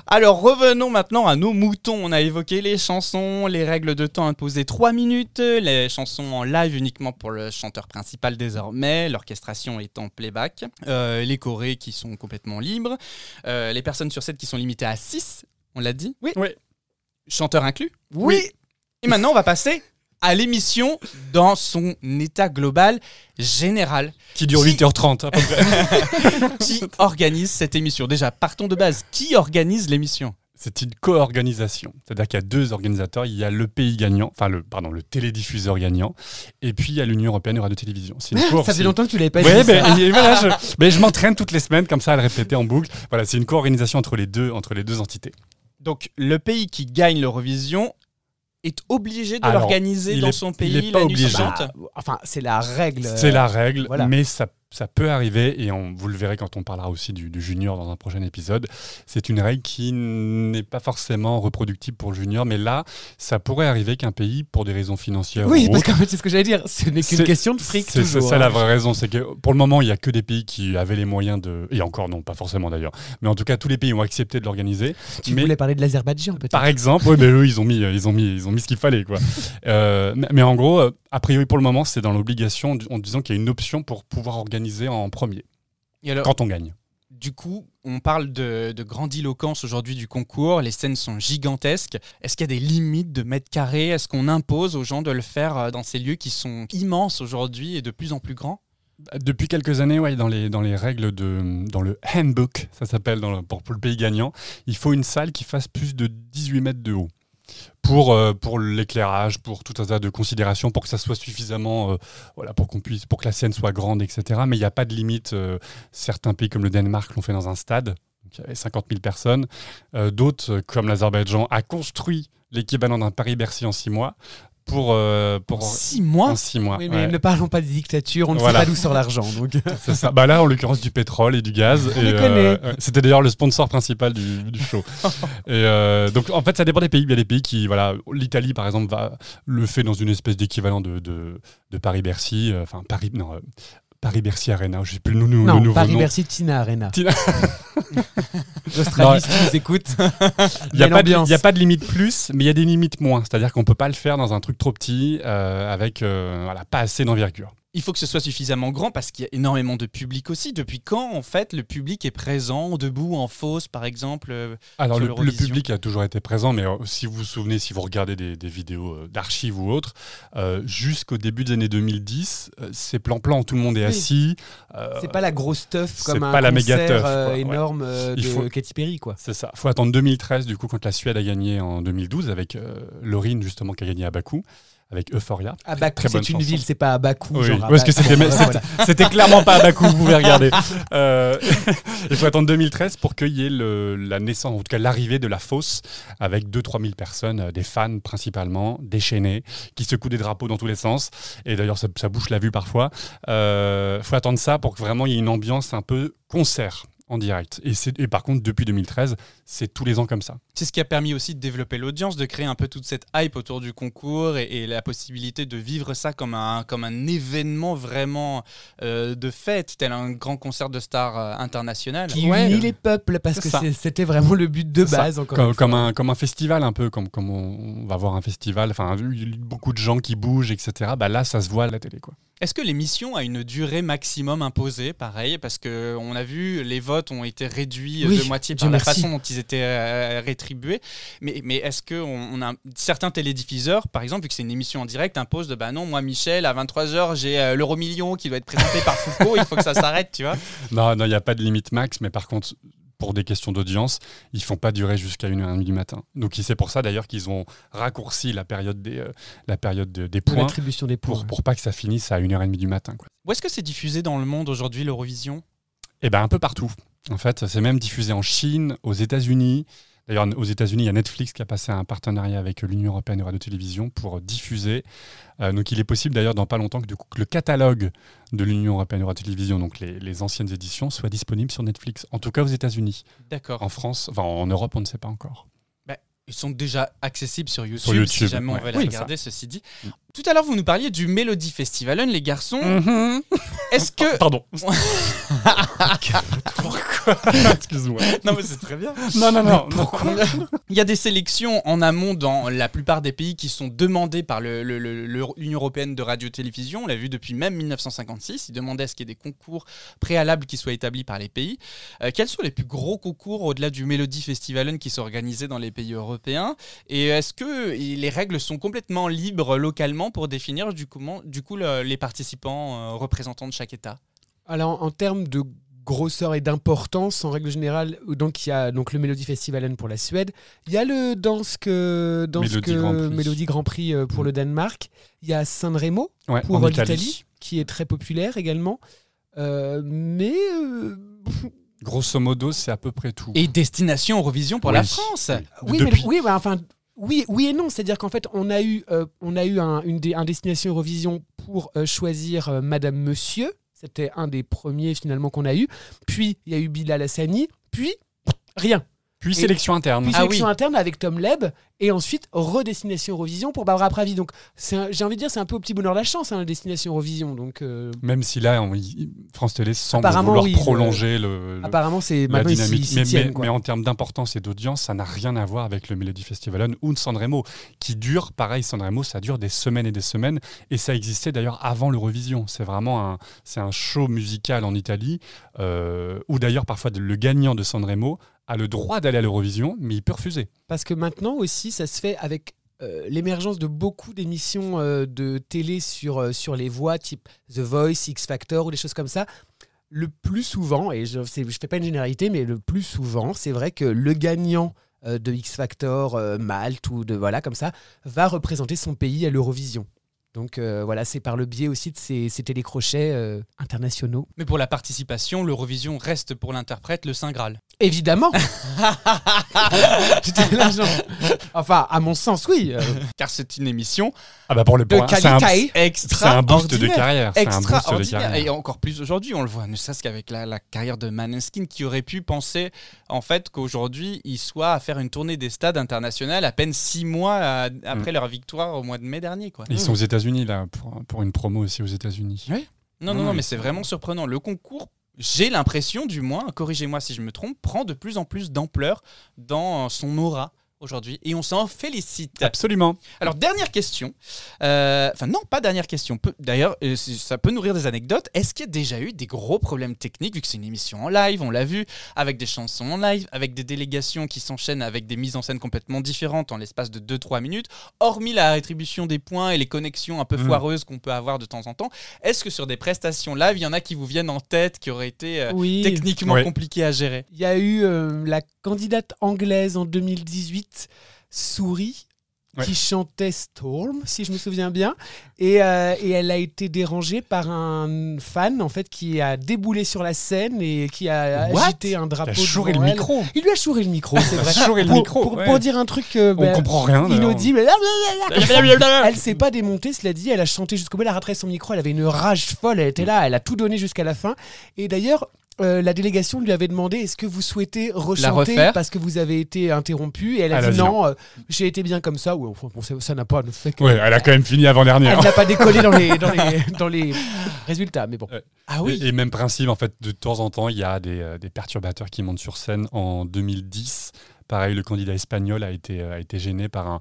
Alors revenons maintenant à nos moutons. On a évoqué les chansons, les règles de temps imposées 3 minutes, les chansons en live uniquement pour le chanteur principal désormais, l'orchestration est en playback, les chorés qui sont complètement libres, les personnes sur scène qui sont limitées à 6, on l'a dit ? Oui. Chanteur inclus ? Oui. Et maintenant on va passer à l'émission dans son état global général. Qui dure 8h30 à peu près. Qui organise cette émission ? Déjà, partons de base. Qui organise l'émission ? C'est une co-organisation. C'est-à-dire qu'il y a 2 organisateurs. Il y a le pays gagnant, le télédiffuseur gagnant, et puis il y a l'Union Européenne de Radio-Télévision. C'est une ça fait longtemps que tu l'avais pas dit. Ouais, je m'entraîne toutes les semaines comme ça à le répéter en boucle. Voilà, c'est une co-organisation entre les deux entités. Donc, le pays qui gagne l'Eurovision est obligé de l'organiser dans son pays. Il n'est pas obligé. C'est la règle. C'est la règle, voilà. Mais ça peut arriver, et vous le verrez quand on parlera aussi du junior dans un prochain épisode. C'est une règle qui n'est pas forcément reproductible pour le junior, mais là, ça pourrait arriver qu'un pays, pour des raisons financières oui, parce qu'en fait, c'est ce que j'allais dire, ce n'est qu'une question de fric toujours. C'est ça la vraie raison, c'est que pour le moment, il n'y a que des pays qui avaient les moyens de... Et encore non, pas forcément d'ailleurs. Mais en tout cas, tous les pays ont accepté de l'organiser. Tu voulais parler de l'Azerbaïdjan peut-être ? Par exemple, oui, mais eux, ils ont mis ce qu'il fallait, quoi. Mais en gros, a priori pour le moment, c'est dans l'obligation en disant qu'il y a une option pour pouvoir organiser en premier, et alors, quand on gagne. Du coup, on parle de grandiloquence aujourd'hui du concours, les scènes sont gigantesques. Est-ce qu'il y a des limites de mètres carrés ? Est-ce qu'on impose aux gens de le faire dans ces lieux qui sont immenses aujourd'hui et de plus en plus grands ? Depuis quelques années, dans les règles dans le handbook, ça s'appelle pour le pays gagnant, il faut une salle qui fasse plus de 18 mètres de haut. Pour l'éclairage, pour tout un tas de considérations, pour que ça soit suffisamment, pour que la scène soit grande, etc. Mais il n'y a pas de limite. Certains pays comme le Danemark l'ont fait dans un stade, donc il y avait 50 000 personnes. D'autres, comme l'Azerbaïdjan, a construit l'équivalent d'un Paris-Bercy en 6 mois. Pour 6 mois. En 6 mois. Oui, mais ne parlons pas des dictatures, on ne sait pas d'où sort l'argent. Donc. C'est ça. Là, en l'occurrence, du pétrole et du gaz. On les connaît. C'était d'ailleurs le sponsor principal du show. Donc, en fait, ça dépend des pays. Il y a des pays qui, l'Italie, par exemple, le fait dans une espèce d'équivalent de Paris-Bercy. Paris-Bercy Arena, je ne sais plus le nouveau nom. Paris-Bercy Tina Arena. L'Australie, si tu nous écoutes. Il n'y a pas de limite plus, mais il y a des limites moins. C'est-à-dire qu'on ne peut pas le faire dans un truc trop petit, avec pas assez d'envergure. Il faut que ce soit suffisamment grand parce qu'il y a énormément de public aussi. Depuis quand, en fait, le public est présent, debout, en fosse, par exemple Alors, le public a toujours été présent, mais si vous vous souvenez, si vous regardez des vidéos d'archives ou autres, jusqu'au début des années 2010, c'est plan-plan, tout le monde est assis. C'est pas la grosse teuf comme un pas la concert méga teuf, énorme de Katy Perry, quoi. C'est ça. Il faut attendre 2013, du coup, quand la Suède a gagné en 2012, avec Loreen, justement, qui a gagné à Bakou, avec Euphoria. À Bakou, Très bonne c'est une chanson. ville, c'est pas à Bakou. Oui, genre à parce que Bakou. c'était clairement pas à Bakou, vous pouvez regarder. Il faut attendre 2013 pour qu'il y ait la naissance, en tout cas l'arrivée de la fosse, avec 2-3 000 personnes, des fans principalement, déchaînés, qui secouent des drapeaux dans tous les sens. Et d'ailleurs, ça bouche la vue parfois. Il faut attendre ça pour que vraiment il y ait une ambiance un peu concert en direct. Et par contre, depuis 2013, c'est tous les ans comme ça. C'est ce qui a permis aussi de développer l'audience, de créer un peu toute cette hype autour du concours et la possibilité de vivre ça comme un événement vraiment de fête, tel un grand concert de stars international. Qui unit les peuples, parce que c'était vraiment le but de base. Comme un festival, un peu, comme on va voir un festival, enfin, beaucoup de gens qui bougent, etc. Bah là, ça se voit à la télé, quoi. Est-ce que l'émission a une durée maximum imposée, pareil, parce qu'on a vu les votes ont été réduits de moitié par la façon dont ils étaient rétribués, mais est-ce que on a certains télédiffuseurs, par exemple, vu que c'est une émission en direct, imposent de non, moi Michel, à 23h, j'ai l'Euro-Million qui doit être présenté par Foucault, il faut que ça s'arrête, tu vois. Non, il n'y a pas de limite max, mais par contre, pour des questions d'audience, ils ne font pas durer jusqu'à 1h30 du matin. Donc c'est pour ça d'ailleurs qu'ils ont raccourci la période des points, l'attribution des points, pour pas que ça finisse à 1h30 du matin, quoi. Où est-ce que c'est diffusé dans le monde aujourd'hui, l'Eurovision ? Eh bien, un peu partout. En fait, c'est même diffusé en Chine, aux États-Unis. D'ailleurs, aux États-Unis, il y a Netflix qui a passé un partenariat avec l'Union européenne de radio-télévision pour diffuser. Donc, il est possible d'ailleurs dans pas longtemps que le catalogue de l'Union européenne de radio-télévision, donc les anciennes éditions, soit disponible sur Netflix. En tout cas aux États-Unis. D'accord. En France, en Europe, on ne sait pas encore. Ils sont déjà accessibles sur YouTube si jamais on veut les regarder, ceci dit. Tout à l'heure, vous nous parliez du Melody Festivalen, les garçons. Est-ce que... Pardon. Pourquoi ? Excuse-moi. Non, mais c'est très bien. Non. Pourquoi ? Il y a des sélections en amont dans la plupart des pays qui sont demandées par l'Union européenne de radio-télévision. On l'a vu depuis même 1956. Ils demandaient à ce qu'il y ait des concours préalables qui soient établis par les pays. Quels sont les plus gros concours au-delà du Melody Festivalen qui sont organisés dans les pays européens ? Et est-ce que les règles sont complètement libres localement pour définir du coup les participants représentants de chaque État ? Alors, en termes de grosseur et d'importance, en règle générale, donc il y a le Melody Festivalen pour la Suède, il y a le Melody Grand Prix pour le Danemark, il y a Sanremo pour l'Italie, qui est très populaire également, grosso modo, c'est à peu près tout. Et Destination Eurovision pour la France. Oui et non, c'est-à-dire qu'en fait, on a eu un Destination Eurovision pour choisir Madame Monsieur. C'était un des premiers finalement qu'on a eu. Puis il y a eu Bilal Hassani. Puis rien. Puis sélection interne. Interne avec Tom Leb. Et ensuite, redestination Eurovision pour Barbara Pravi. Donc, j'ai envie de dire, c'est un peu au petit bonheur la chance, la destination Eurovision. Donc, même si là, France Télé semble vouloir prolonger apparemment, c'est la maintenant dynamique. Mais en termes d'importance et d'audience, ça n'a rien à voir avec le Melody Festivalen ou Sanremo, qui dure, pareil, Sanremo, ça dure des semaines et des semaines. Et ça existait d'ailleurs avant l'Eurovision. C'est vraiment un show musical en Italie, où d'ailleurs, parfois, le gagnant de Sanremo a le droit d'aller à l'Eurovision, mais il peut refuser. Parce que maintenant aussi, ça se fait avec l'émergence de beaucoup d'émissions de télé sur les voix, type The Voice, X Factor ou des choses comme ça. Le plus souvent, et je fais pas une généralité, mais le plus souvent, c'est vrai que le gagnant de X Factor, Malte ou comme ça, va représenter son pays à l'Eurovision. Donc c'est par le biais aussi de ces télécrochets internationaux. Mais pour la participation, l'Eurovision reste pour l'interprète le Saint Graal. Évidemment. J'étais là, genre... Enfin, à mon sens, oui. Car c'est une émission pour le de qualité c'est un boost de carrière. Extraordinaire. Et encore plus aujourd'hui, on le voit, ne serait-ce qu'avec la carrière de Måneskin, qui aurait pu penser en fait qu'aujourd'hui, ils soient à faire une tournée des stades internationaux à peine 6 mois après leur victoire au mois de mai dernier, quoi. Ils sont aux États-Unis là pour une promo aussi aux États-Unis. Oui. Non, mais c'est vraiment surprenant. Le concours, j'ai l'impression, du moins, corrigez-moi si je me trompe, prend de plus en plus d'ampleur dans son aura aujourd'hui, et on s'en félicite. Absolument. Alors, dernière question. Non, pas dernière question. D'ailleurs, ça peut nourrir des anecdotes. Est-ce qu'il y a déjà eu des gros problèmes techniques, vu que c'est une émission en live, on l'a vu, avec des chansons en live, avec des délégations qui s'enchaînent avec des mises en scène complètement différentes en l'espace de 2-3 minutes, hormis la rétribution des points et les connexions un peu foireuses qu'on peut avoir de temps en temps. Est-ce que sur des prestations live, il y en a qui vous viennent en tête, qui auraient été techniquement compliquées à gérer ? Il y a eu la candidate anglaise en 2018, Souris, qui chantait Storm, si je me souviens bien, et elle a été dérangée par un fan en fait qui a déboulé sur la scène et qui a agité un drapeau. Il a chouré le micro. Il lui a chouré le micro, c'est vrai. Pour dire un truc on comprend rien. inaudible. Elle s'est pas démontée, cela dit, elle a chanté jusqu'au bout, elle a rattrapé son micro, elle avait une rage folle, elle était là, elle a tout donné jusqu'à la fin. Et d'ailleurs, la délégation lui avait demandé est-ce que vous souhaitez rechanter parce que vous avez été interrompu, et elle a dit non, j'ai été bien comme ça. Ouais, enfin, bon, ça n'a pas fait que. Ouais, elle a quand même fini avant-dernière. Elle n'a pas décollé dans les résultats, mais bon. Ah oui. Et même principe, en fait, de temps en temps, il y a des perturbateurs qui montent sur scène. En 2010, pareil, le candidat espagnol a été gêné par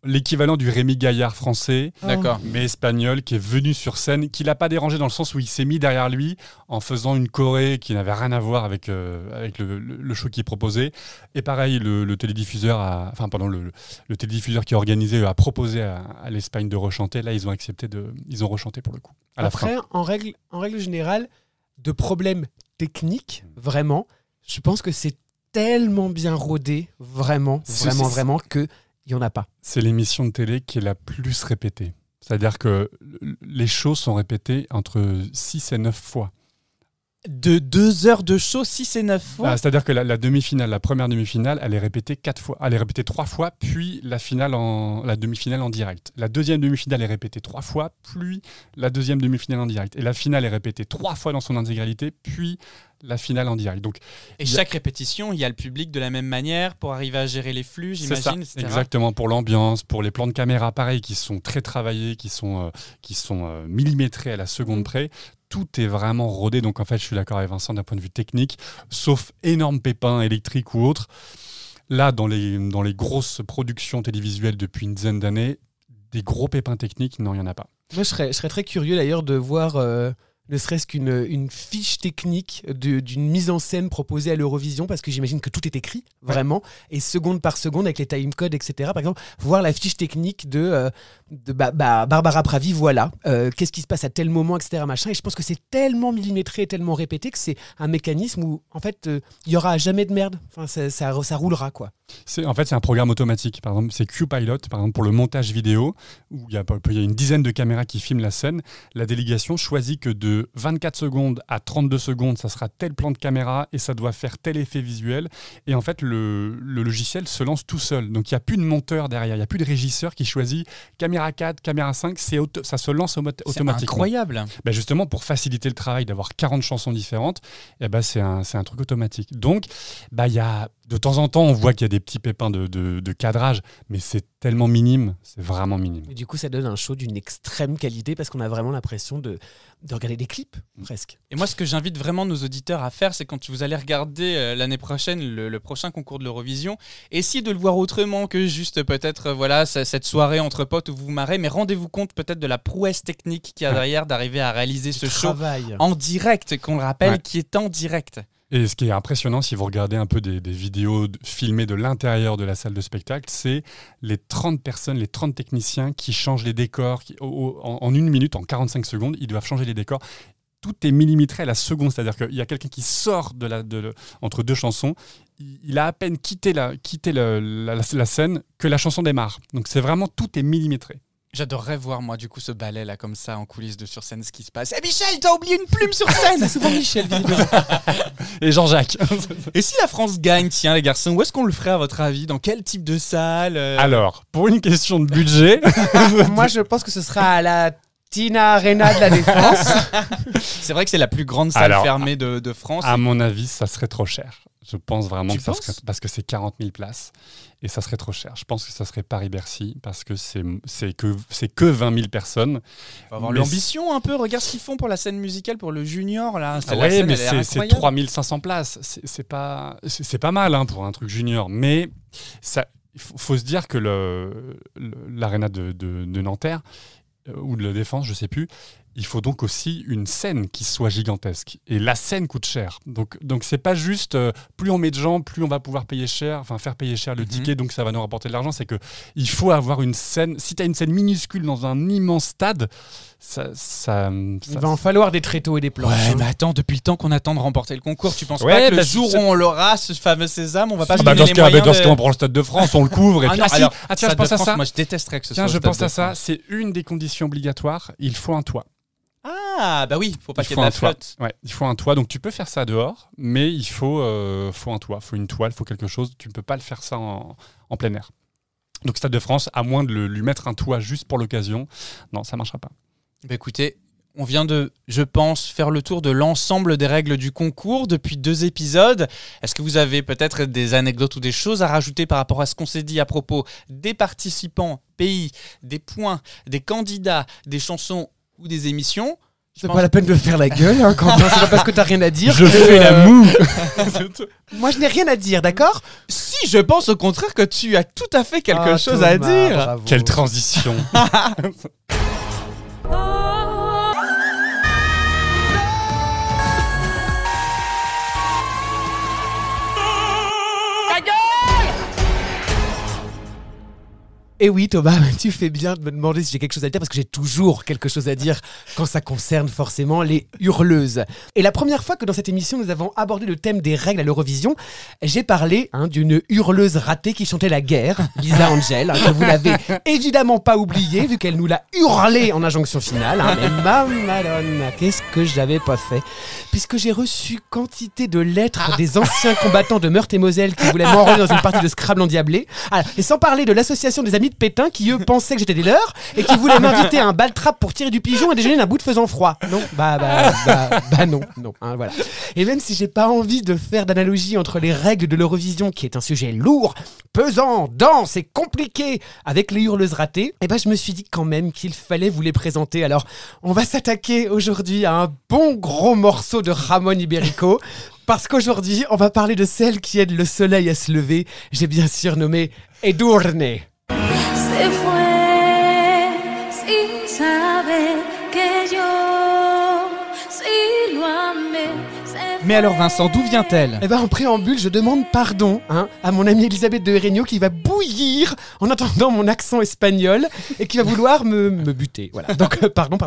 l'équivalent du Rémi Gaillard français, mais espagnol, qui est venu sur scène, qui l'a pas dérangé dans le sens où il s'est mis derrière lui en faisant une choré qui n'avait rien à voir avec le show qu'il proposait. Et pareil, le télédiffuseur le télédiffuseur qui a organisé a proposé à l'Espagne de rechanter. Là, ils ont accepté ils ont rechanté pour le coup. Après, en règle générale, de problèmes techniques, vraiment, je pense que c'est tellement bien rodé, vraiment, que il n'y en a pas. C'est l'émission de télé qui est la plus répétée. C'est-à-dire que les shows sont répétés entre 6 et 9 fois. De 2 heures de show, 6 et 9 fois. C'est-à-dire que la demi-finale, la première demi-finale, elle est répétée 4 fois. Elle est répétée 3 fois, puis la demi-finale en direct. La deuxième demi-finale est répétée 3 fois, puis la deuxième demi-finale en direct. Et la finale est répétée 3 fois dans son intégralité, puis la finale en direct. Donc, et chaque répétition, il y a le public de la même manière pour arriver à gérer les flux, j'imagine, etc. Exactement, pour l'ambiance, pour les plans de caméra, pareil, qui sont très travaillés, qui sont millimétrés à la seconde près. Tout est vraiment rodé. Donc en fait, je suis d'accord avec Vincent d'un point de vue technique, sauf énormes pépins électriques ou autres. Là, dans les grosses productions télévisuelles depuis une dizaine d'années, des gros pépins techniques, non, il n'y en a pas. Moi, je serais très curieux d'ailleurs de voir ne serait-ce qu'une fiche technique d'une mise en scène proposée à l'Eurovision, parce que j'imagine que tout est écrit, vraiment, et seconde par seconde avec les timecodes, etc. Par exemple, voir la fiche technique de Barbara Pravi, voilà, qu'est-ce qui se passe à tel moment, etc. Machin. Et je pense que c'est tellement millimétré, tellement répété que c'est un mécanisme où, en fait, il n'y aura jamais de merde. Enfin, ça roulera, quoi. En fait, c'est un programme automatique. Par exemple, c'est Q-Pilot, par exemple, pour le montage vidéo, où il y a une dizaine de caméras qui filment la scène. La délégation choisit que de 24 secondes à 32 secondes, ça sera tel plan de caméra et ça doit faire tel effet visuel. Et en fait, le logiciel se lance tout seul. Donc, il n'y a plus de monteur derrière, il n'y a plus de régisseur qui choisit caméra 4, caméra 5, ça se lance automatiquement. C'est incroyable. Justement, pour faciliter le travail d'avoir 40 chansons différentes, c'est un truc automatique. Donc, il y a... De temps en temps, on voit qu'il y a des petits pépins de cadrage, mais c'est tellement minime, c'est vraiment minime. Et du coup, ça donne un show d'une extrême qualité parce qu'on a vraiment l'impression de regarder des clips, presque. Et moi, ce que j'invite vraiment nos auditeurs à faire, c'est quand vous allez regarder l'année prochaine le prochain concours de l'Eurovision, essayez de le voir autrement que juste peut-être cette soirée entre potes où vous vous marrez, mais rendez-vous compte peut-être de la prouesse technique qu'il y a derrière d'arriver à réaliser ce show en direct, qu'on le rappelle, qui est en direct. Et ce qui est impressionnant, si vous regardez un peu des vidéos filmées de l'intérieur de la salle de spectacle, c'est les 30 personnes, les 30 techniciens qui changent les décors. En 1 minute, en 45 secondes, ils doivent changer les décors. Tout est millimétré à la seconde, c'est-à-dire qu'il y a quelqu'un qui sort entre 2 chansons, il a à peine quitté la scène que la chanson démarre. Donc c'est vraiment, tout est millimétré. J'adorerais voir, moi, du coup, ce ballet là comme ça en coulisses de sur scène, ce qui se passe. Eh Michel, t'as oublié une plume sur scène. C'est souvent Michel, visiblement. Et Jean-Jacques. Et si la France gagne, tiens les garçons, où est-ce qu'on le ferait à votre avis? Dans quel type de salle? Alors, pour une question de budget... Moi, je pense que ce sera à la Tina Arena de la Défense. C'est vrai que c'est la plus grande salle fermée de France. À mon avis, ça serait trop cher. Je pense vraiment que ça serait... Parce que c'est 40 000 places. Et ça serait trop cher. Je pense que ça serait Paris-Bercy parce que c'est que 20 000 personnes. Il faut avoir l'ambition un peu. Regarde ce qu'ils font pour la scène musicale, pour le junior. Là. Oui, mais c'est 3 500 places. C'est pas mal pour un truc junior. Mais il faut se dire que l'aréna de Nanterre, ou de la Défense, je ne sais plus, il faut donc aussi une scène qui soit gigantesque. Et la scène coûte cher. Donc c'est pas juste plus on met de gens, plus on va pouvoir payer cher, enfin faire payer cher le ticket, donc ça va nous rapporter de l'argent. C'est que il faut avoir une scène. Si tu as une scène minuscule dans un immense stade, il va en falloir des tréteaux et des planches. Ouais, mais attends, depuis le temps qu'on attend de remporter le concours, tu penses pas que le jour où on l'aura, ce fameux sésame, on va pas se donner les moyens dans ce cas, on prend le Stade de France, on le couvre. Et puis, tiens, je pense à ça. Moi, je détesterais que ce soit. Tiens, je pense à ça. C'est une des conditions obligatoires. Il faut un toit. Ah, bah oui, faut pas qu'il y ait de la flotte. Ouais, il faut un toit. Donc tu peux faire ça dehors, mais il faut un toit, faut une toile, faut quelque chose. Tu ne peux pas le faire ça en plein air. Donc Stade de France, à moins de lui mettre un toit juste pour l'occasion, non, ça marchera pas. Bah écoutez, on vient de, je pense, faire le tour de l'ensemble des règles du concours depuis 2 épisodes. Est-ce que vous avez peut-être des anecdotes ou des choses à rajouter par rapport à ce qu'on s'est dit à propos des participants, pays, des points, des candidats, des chansons ou des émissions? C'est pas la peine de faire la gueule, hein, Quentin, c'est pas parce que t'as rien à dire. Je fais la moue. Moi, je n'ai rien à dire, d'accord? Si, je pense au contraire que tu as tout à fait quelque chose à dire. Bravo. Quelle transition. Et oui, Thomas, tu fais bien de me demander si j'ai quelque chose à dire, parce que j'ai toujours quelque chose à dire quand ça concerne forcément les hurleuses. Et la première fois que dans cette émission, nous avons abordé le thème des règles à l'Eurovision, j'ai parlé d'une hurleuse ratée qui chantait la guerre, Lisa Angel, que vous n'avez évidemment pas oublié, vu qu'elle nous l'a hurlé en injonction finale. Mais mamadonna, qu'est-ce que j'avais pas fait? Puisque j'ai reçu quantité de lettres des anciens combattants de Meurthe-et-Moselle qui voulaient m'enrôler dans une partie de Scrabble endiablé. Et sans parler de l'association des amis de Pétain qui eux pensaient que j'étais des leurs et qui voulaient m'inviter à un bal-trap pour tirer du pigeon et déjeuner d'un bout de faisant froid. Non, non, hein, voilà. Et même si j'ai pas envie de faire d'analogie entre les règles de l'Eurovision, qui est un sujet lourd, pesant, dense et compliqué, avec les hurleuses ratées, je me suis dit quand même qu'il fallait vous les présenter. Alors, on va s'attaquer aujourd'hui à un bon gros morceau de Ramon Ibérico. Parce qu'aujourd'hui, on va parler de celle qui aide le soleil à se lever. J'ai bien sûr nommé Edurne. Se fue sin saber que yo sí lo amé. Mais alors Vincent, d'où vient-elle? En préambule, je demande pardon à mon amie Elisabeth de Herenio qui va bouillir en entendant mon accent espagnol et qui va vouloir me buter. Voilà. Donc, pardon.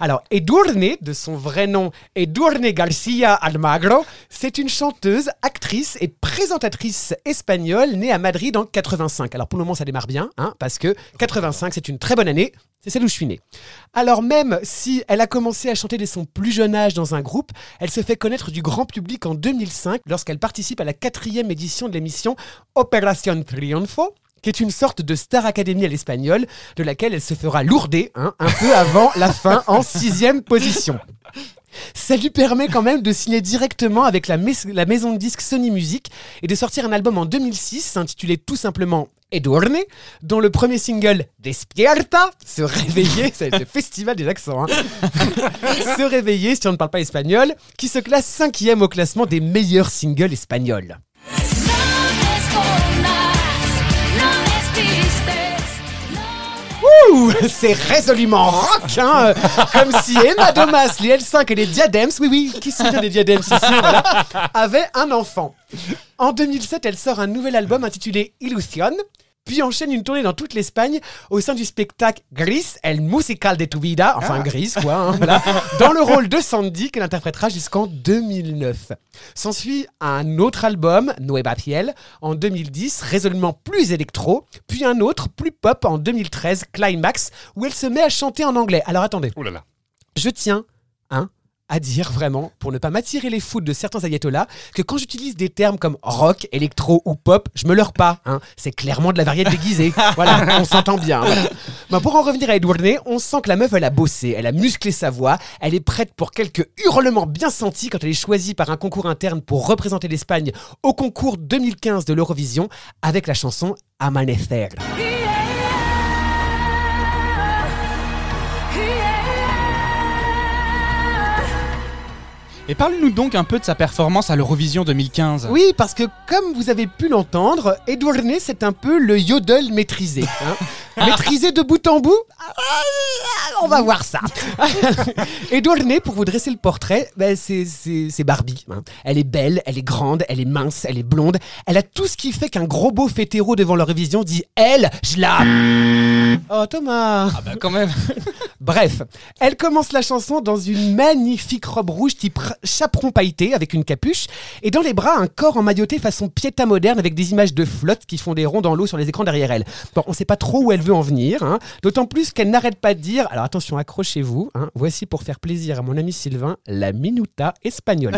Alors, Edurne, de son vrai nom Edurne García Almagro, c'est une chanteuse, actrice et présentatrice espagnole née à Madrid en 85. Alors, pour le moment, ça démarre bien, parce que 85, c'est une très bonne année. C'est celle où je suis né. Alors même si elle a commencé à chanter dès son plus jeune âge dans un groupe, elle se fait connaître du grand public en 2005 lorsqu'elle participe à la 4e édition de l'émission Operación Triunfo, qui est une sorte de Star Academy à l'espagnol, de laquelle elle se fera lourder un peu avant la fin en 6e position. Ça lui permet quand même de signer directement avec la maison de disques Sony Music et de sortir un album en 2006 intitulé tout simplement Edurne, dont le premier single Despierta, se réveiller, c'est le festival des accents, se réveiller si on ne parle pas espagnol, qui se classe 5e au classement des meilleurs singles espagnols. Ouh, c'est résolument rock, comme si Emma Domas, les L5 et les Diadems, oui, qui se souvient des Diadems ici, voilà, avaient un enfant. En 2007, elle sort un nouvel album intitulé Ilusión, puis enchaîne une tournée dans toute l'Espagne au sein du spectacle Gris, el musical de tu vida, enfin Gris quoi, voilà, dans le rôle de Sandy qu'elle interprétera jusqu'en 2009. S'ensuit un autre album, Nueva Piel, en 2010, résolument plus électro, puis un autre, plus pop, en 2013, Climax, où elle se met à chanter en anglais. Alors attendez, je tiens, à dire vraiment, pour ne pas m'attirer les foudres de certains ayatollahs, que quand j'utilise des termes comme rock, électro ou pop, je me leurre pas. C'est clairement de la variété déguisée. Voilà, on s'entend bien. Voilà. Pour en revenir à Edurne, on sent que la meuf, elle a bossé, elle a musclé sa voix, elle est prête pour quelques hurlements bien sentis quand elle est choisie par un concours interne pour représenter l'Espagne au concours 2015 de l'Eurovision avec la chanson Amanecer. Et parle-nous donc un peu de sa performance à l'Eurovision 2015. Oui, parce que comme vous avez pu l'entendre, Edurne, c'est un peu le yodel maîtrisé. Maîtrisé de bout en bout. On va voir ça. Edurne, pour vous dresser le portrait, c'est Barbie. Elle est belle, elle est grande, elle est mince, elle est blonde. Elle a tout ce qui fait qu'un gros beauf hétéro devant l'Eurovision dit « Elle, je la... » Oh Thomas. Ah bah quand même. Bref, elle commence la chanson dans une magnifique robe rouge type chaperon pailleté avec une capuche et dans les bras un corps emmailloté façon Pieta moderne avec des images de flotte qui font des ronds dans l'eau sur les écrans derrière elle. Bon, on sait pas trop où elle veut en venir, d'autant plus qu'elle n'arrête pas de dire, alors attention, accrochez-vous, voici pour faire plaisir à mon ami Sylvain, la minuta espagnole.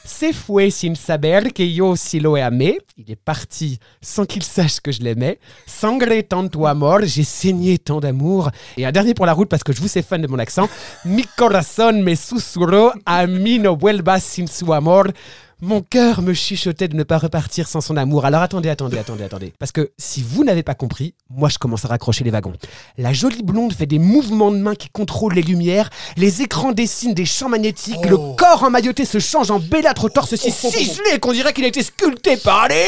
Se fue sin saber que yo si lo amé. Il est parti sans qu'il sache que je l'aimais. Sangre tanto amor, j'ai saigné tant d'amour. Et un dernier pour la route parce que je vous sais fan de mon accent. Mi corazón me susurró, a mí no vuelvas sin su amor. Mon cœur me chuchotait de ne pas repartir sans son amour. Alors attendez. Parce que si vous n'avez pas compris, moi je commence à raccrocher les wagons. La jolie blonde fait des mouvements de main qui contrôlent les lumières, les écrans dessinent des champs magnétiques, le corps emmailloté se change en bellâtre au torse si ciselé qu'on dirait qu'il a été sculpté par les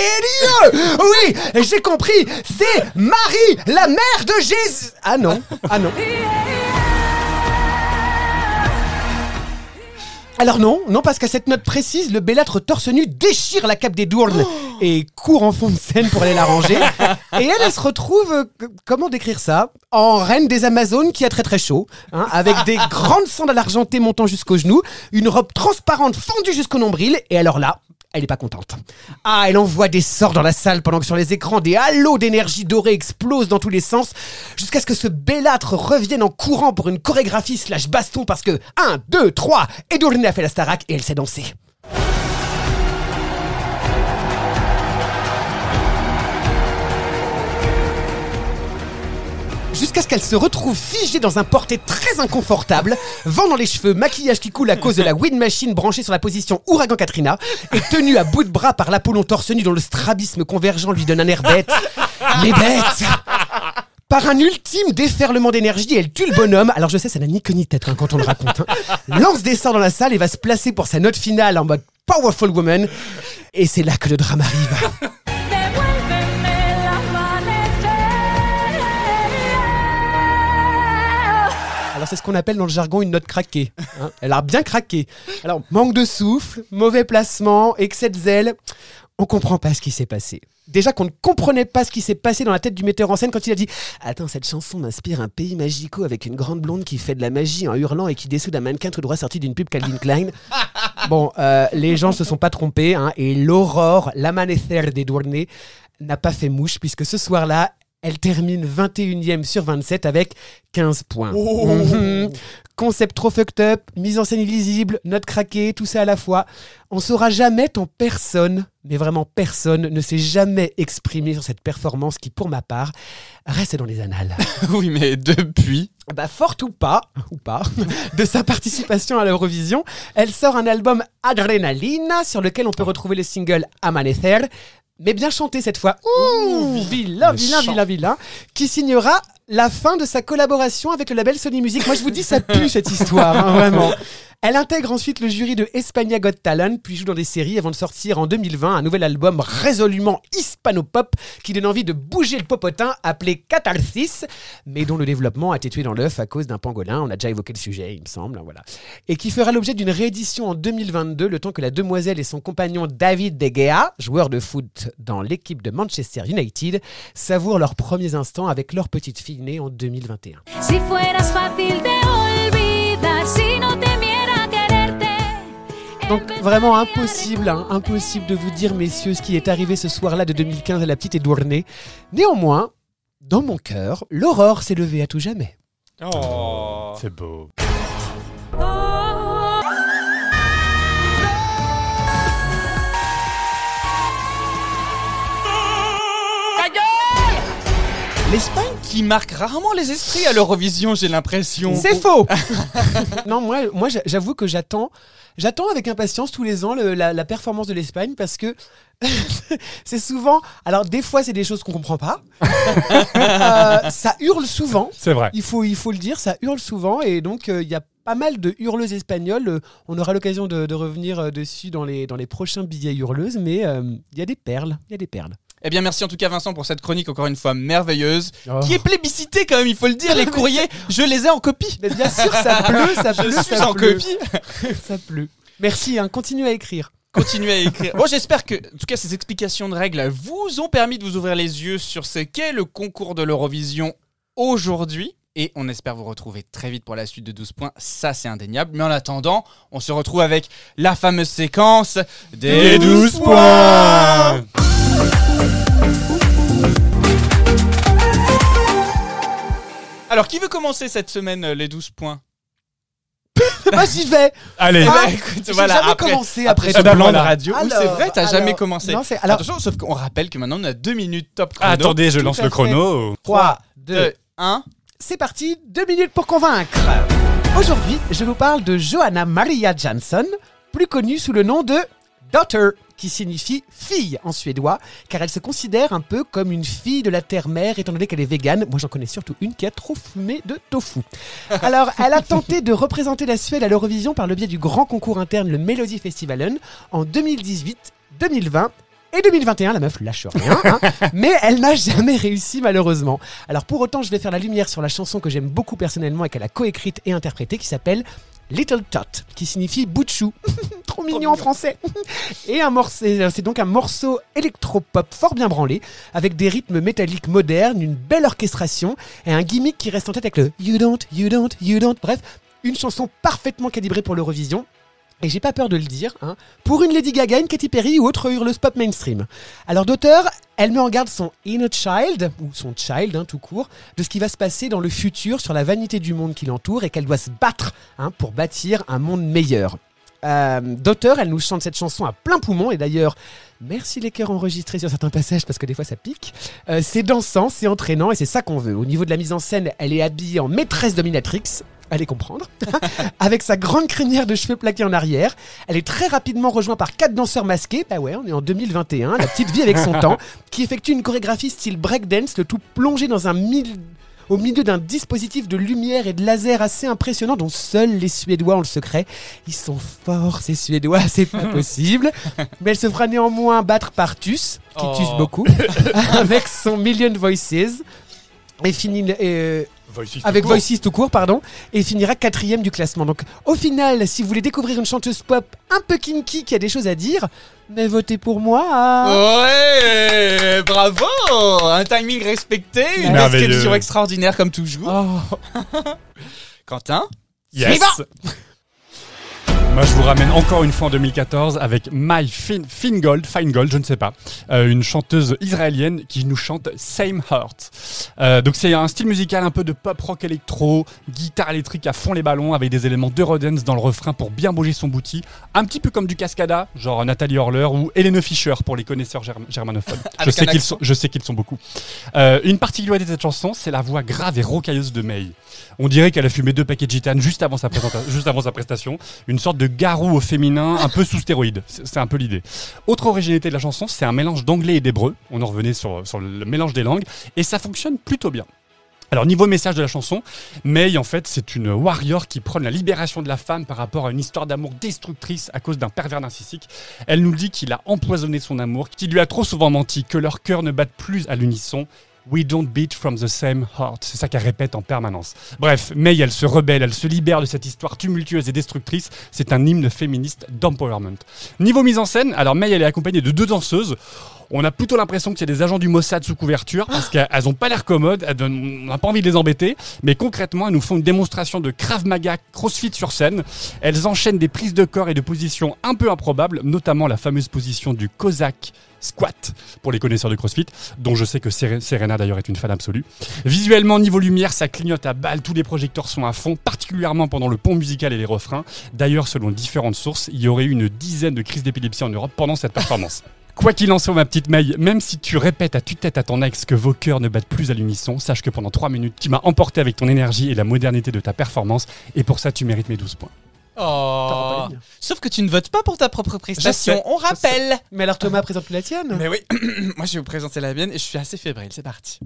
dieux. Oui, j'ai compris, c'est Marie, la mère de Jésus. Ah non. Alors non, parce qu'à cette note précise, le bellâtre torse nu déchire la cape d'Edurne et court en fond de scène pour aller la ranger. Et elle se retrouve, comment décrire ça, en reine des Amazones qui a très très chaud, avec des grandes sandales argentées montant jusqu'aux genoux, une robe transparente fendue jusqu'au nombril, et alors là, elle est pas contente. Ah, elle envoie des sorts dans la salle pendant que sur les écrans, des halos d'énergie dorée explosent dans tous les sens, jusqu'à ce que ce bellâtre revienne en courant pour une chorégraphie / baston parce que 1, 2, 3, Edurne a fait la Starac et elle sait danser. Jusqu'à ce qu'elle se retrouve figée dans un porté très inconfortable, vent dans les cheveux, maquillage qui coule à cause de la wind machine branchée sur la position Ouragan Katrina, et tenue à bout de bras par l'Apollon torse nu dont le strabisme convergent lui donne un air bête. Les bêtes. Par un ultime déferlement d'énergie, elle tue le bonhomme. Alors je sais, ça n'a ni queue ni tête quand on le raconte. Lance des sorts dans la salle et va se placer pour sa note finale en mode Powerful Woman. Et c'est là que le drame arrive. Alors c'est ce qu'on appelle dans le jargon une note craquée. Elle a bien craqué. Alors manque de souffle, mauvais placement, excès de zèle. On comprend pas ce qui s'est passé. Déjà qu'on ne comprenait pas ce qui s'est passé dans la tête du metteur en scène quand il a dit « Attends, cette chanson m'inspire un pays magico avec une grande blonde qui fait de la magie en hurlant et qui dessoude un mannequin tout droit sorti d'une pub Calvin Klein. » Bon, les gens se sont pas trompés et l'aurore, l'amanecer d'Edurne n'a pas fait mouche puisque ce soir-là, elle termine 21e sur 27 avec 15 points. Concept trop fucked up, mise en scène illisible, note craquée, tout ça à la fois. On saura jamais tant personne, mais vraiment personne, ne s'est jamais exprimé sur cette performance qui, pour ma part, reste dans les annales. Oui, mais depuis... Forte ou pas, de sa participation à l'Eurovision, elle sort un album Adrenalina sur lequel on peut retrouver le single Amanecer, mais bien chanté cette fois. Vilain, qui signera la fin de sa collaboration avec le label Sony Music. Moi, je vous dis, ça pue cette histoire, vraiment. Elle intègre ensuite le jury de España Got Talent, puis joue dans des séries avant de sortir en 2020 un nouvel album résolument hispano-pop qui donne envie de bouger le popotin appelé Catharsis, mais dont le développement a été tué dans l'œuf à cause d'un pangolin. On a déjà évoqué le sujet, il me semble. Voilà. Et qui fera l'objet d'une réédition en 2022, le temps que la demoiselle et son compagnon David De Gea, joueur de foot dans l'équipe de Manchester United, savourent leurs premiers instants avec leur petite fille née en 2021. Si fueras fácil de olvidar, si no temiera quererte. Donc vraiment impossible de vous dire, messieurs, ce qui est arrivé ce soir-là de 2015 à la petite Edurne. Néanmoins, dans mon cœur, l'aurore s'est levée à tout jamais. Oh, c'est beau. L'Espagne qui marque rarement les esprits à l'Eurovision, j'ai l'impression. C'est faux. Non, moi j'avoue que j'attends avec impatience tous les ans la performance de l'Espagne parce que c'est souvent... Alors des fois c'est des choses qu'on comprend pas. Ça hurle souvent. C'est vrai. Il faut le dire, ça hurle souvent et donc il y a pas mal de hurleuses espagnoles. On aura l'occasion de revenir dessus dans les prochains billets hurleuses, mais il y a des perles. Eh bien, merci en tout cas Vincent pour cette chronique encore une fois merveilleuse, qui est plébiscitée quand même, il faut le dire. Les courriers, je les ai en copie. Mais bien sûr, ça pleut. Je suis en copie. Ça pleut. Merci, continuez à écrire. Continuez à écrire. Bon, j'espère que, en tout cas, ces explications de règles vous ont permis de vous ouvrir les yeux sur ce qu'est le concours de l'Eurovision aujourd'hui. Et on espère vous retrouver très vite pour la suite de 12 points. Ça, c'est indéniable. Mais en attendant, on se retrouve avec la fameuse séquence des 12 points. Alors, qui veut commencer cette semaine les 12 points? Moi j'y vais. Allez. Écoute, j'ai jamais commencé après ce plan de radio. Alors, c'est vrai, t'as jamais commencé. Non, Attention, sauf qu'on rappelle que maintenant on a 2 minutes top chrono. Attendez, je lance le chrono. 3, 2, 1. C'est parti, 2 minutes pour convaincre. Aujourd'hui, je vous parle de Johanna Maria Jansson, plus connue sous le nom de Daughter, qui signifie fille en suédois, car elle se considère un peu comme une fille de la terre-mère, étant donné qu'elle est végane. Moi, j'en connais surtout une qui a trop fumé de tofu. Alors, elle a tenté de représenter la Suède à l'Eurovision par le biais du grand concours interne, le Melody Festivalen, en 2018, 2020 et 2021. La meuf lâche rien, mais elle n'a jamais réussi, malheureusement. Alors, pour autant, je vais faire la lumière sur la chanson que j'aime beaucoup personnellement et qu'elle a coécrite et interprétée, qui s'appelle Little Tot, qui signifie bout de chou. Trop mignon en français. Et c'est donc un morceau électropop fort bien branlé, avec des rythmes métalliques modernes, une belle orchestration et un gimmick qui reste en tête avec le You don't, you don't, you don't. Bref, une chanson parfaitement calibrée pour l'Eurovision. Et j'ai pas peur de le dire, pour une Lady Gaga, une Katy Perry ou autre hurleuse pop mainstream. Alors d'auteur, elle met en garde son inner child, ou son child tout court, de ce qui va se passer dans le futur sur la vanité du monde qui l'entoure et qu'elle doit se battre pour bâtir un monde meilleur. D'auteur, elle nous chante cette chanson à plein poumon, et d'ailleurs, merci les chœurs enregistrés sur certains passages parce que des fois ça pique. C'est dansant, c'est entraînant et c'est ça qu'on veut. Au niveau de la mise en scène, elle est habillée en maîtresse dominatrix. Allez comprendre. Avec sa grande crinière de cheveux plaqués en arrière. Elle est très rapidement rejointe par 4 danseurs masqués. Bah ouais, on est en 2021, la petite vie avec son temps, qui effectue une chorégraphie style breakdance, le tout plongé dans au milieu d'un dispositif de lumière et de laser assez impressionnant dont seuls les Suédois ont le secret. Ils sont forts, ces Suédois, c'est pas possible. Mais elle se fera néanmoins battre par Tuss, qui tusse beaucoup, avec son Million Voices, et finit... Voices tout court, et finira 4e du classement. Donc au final, si vous voulez découvrir une chanteuse pop un peu kinky qui a des choses à dire, mais votez pour moi. Ouais, bravo, un timing respecté, une description extraordinaire comme toujours. Quentin, yes. Moi, je vous ramène encore une fois en 2014 avec Fine Gold, je ne sais pas, une chanteuse israélienne qui nous chante Same Heart. Donc c'est un style musical un peu de pop rock électro, guitare électrique à fond les ballons avec des éléments d'Eurodance dans le refrain pour bien bouger son booty, un petit peu comme du Cascada, genre Nathalie Horler ou Helene Fischer pour les connaisseurs germanophones. Je sais qu'ils sont beaucoup. Une particularité de cette chanson, c'est la voix grave et rocailleuse de May. On dirait qu'elle a fumé 2 paquets de gitane juste avant sa prestation, une sorte de garou au féminin, un peu sous stéroïdes. C'est un peu l'idée. Autre originalité de la chanson, c'est un mélange d'anglais et d'hébreu. On en revenait sur le mélange des langues, et ça fonctionne plutôt bien. Alors niveau message de la chanson, May en fait c'est une warrior qui prône la libération de la femme par rapport à une histoire d'amour destructrice à cause d'un pervers narcissique. Elle nous dit qu'il a empoisonné son amour, qu'il lui a trop souvent menti, que leurs cœurs ne battent plus à l'unisson. We don't beat from the same heart. C'est ça qu'elle répète en permanence. Bref, May, elle se rebelle, elle se libère de cette histoire tumultueuse et destructrice. C'est un hymne féministe d'empowerment. Niveau mise en scène, alors May, elle est accompagnée de 2 danseuses. On a plutôt l'impression que c'est des agents du Mossad sous couverture parce qu'elles n'ont pas l'air commodes, on n'a pas envie de les embêter, mais concrètement, elles nous font une démonstration de Krav Maga crossfit sur scène. Elles enchaînent des prises de corps et de positions un peu improbables, notamment la fameuse position du Cossack Squat, pour les connaisseurs de CrossFit, dont je sais que Serena d'ailleurs est une fan absolue. Visuellement, niveau lumière, ça clignote à balles, tous les projecteurs sont à fond, particulièrement pendant le pont musical et les refrains. D'ailleurs, selon différentes sources, il y aurait eu une dizaine de crises d'épilepsie en Europe pendant cette performance. Quoi qu'il en soit, ma petite May, même si tu répètes à tue-tête à ton ex que vos cœurs ne battent plus à l'unisson, sache que pendant 3 minutes, tu m'as emporté avec ton énergie et la modernité de ta performance, et pour ça, tu mérites mes 12 points. Oh. Sauf que tu ne votes pas pour ta propre prestation, on rappelle. Mais alors Thomas, présente la tienne. Mais oui, moi je vais vous présenter la mienne et je suis assez fébrile, c'est parti.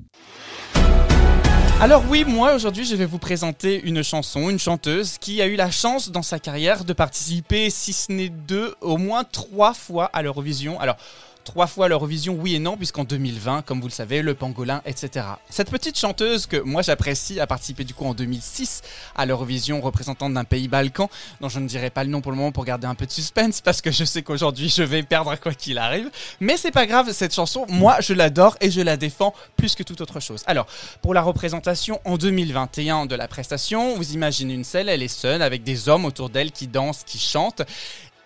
Alors oui, moi aujourd'hui je vais vous présenter une chanson, une chanteuse qui a eu la chance dans sa carrière de participer, si ce n'est 2, au moins 3 fois à l'Eurovision. Alors 3 fois à l'Eurovision, oui et non, puisqu'en 2020, comme vous le savez, le pangolin, etc. Cette petite chanteuse que moi j'apprécie a participé du coup en 2006 à l'Eurovision, représentante d'un pays balkan, dont je ne dirai pas le nom pour le moment pour garder un peu de suspense, parce que je sais qu'aujourd'hui je vais perdre quoi qu'il arrive. Mais c'est pas grave, cette chanson, moi je l'adore et je la défends plus que toute autre chose. Alors, pour la représentation en 2021 de la prestation, vous imaginez une scène, elle est seule avec des hommes autour d'elle qui dansent, qui chantent.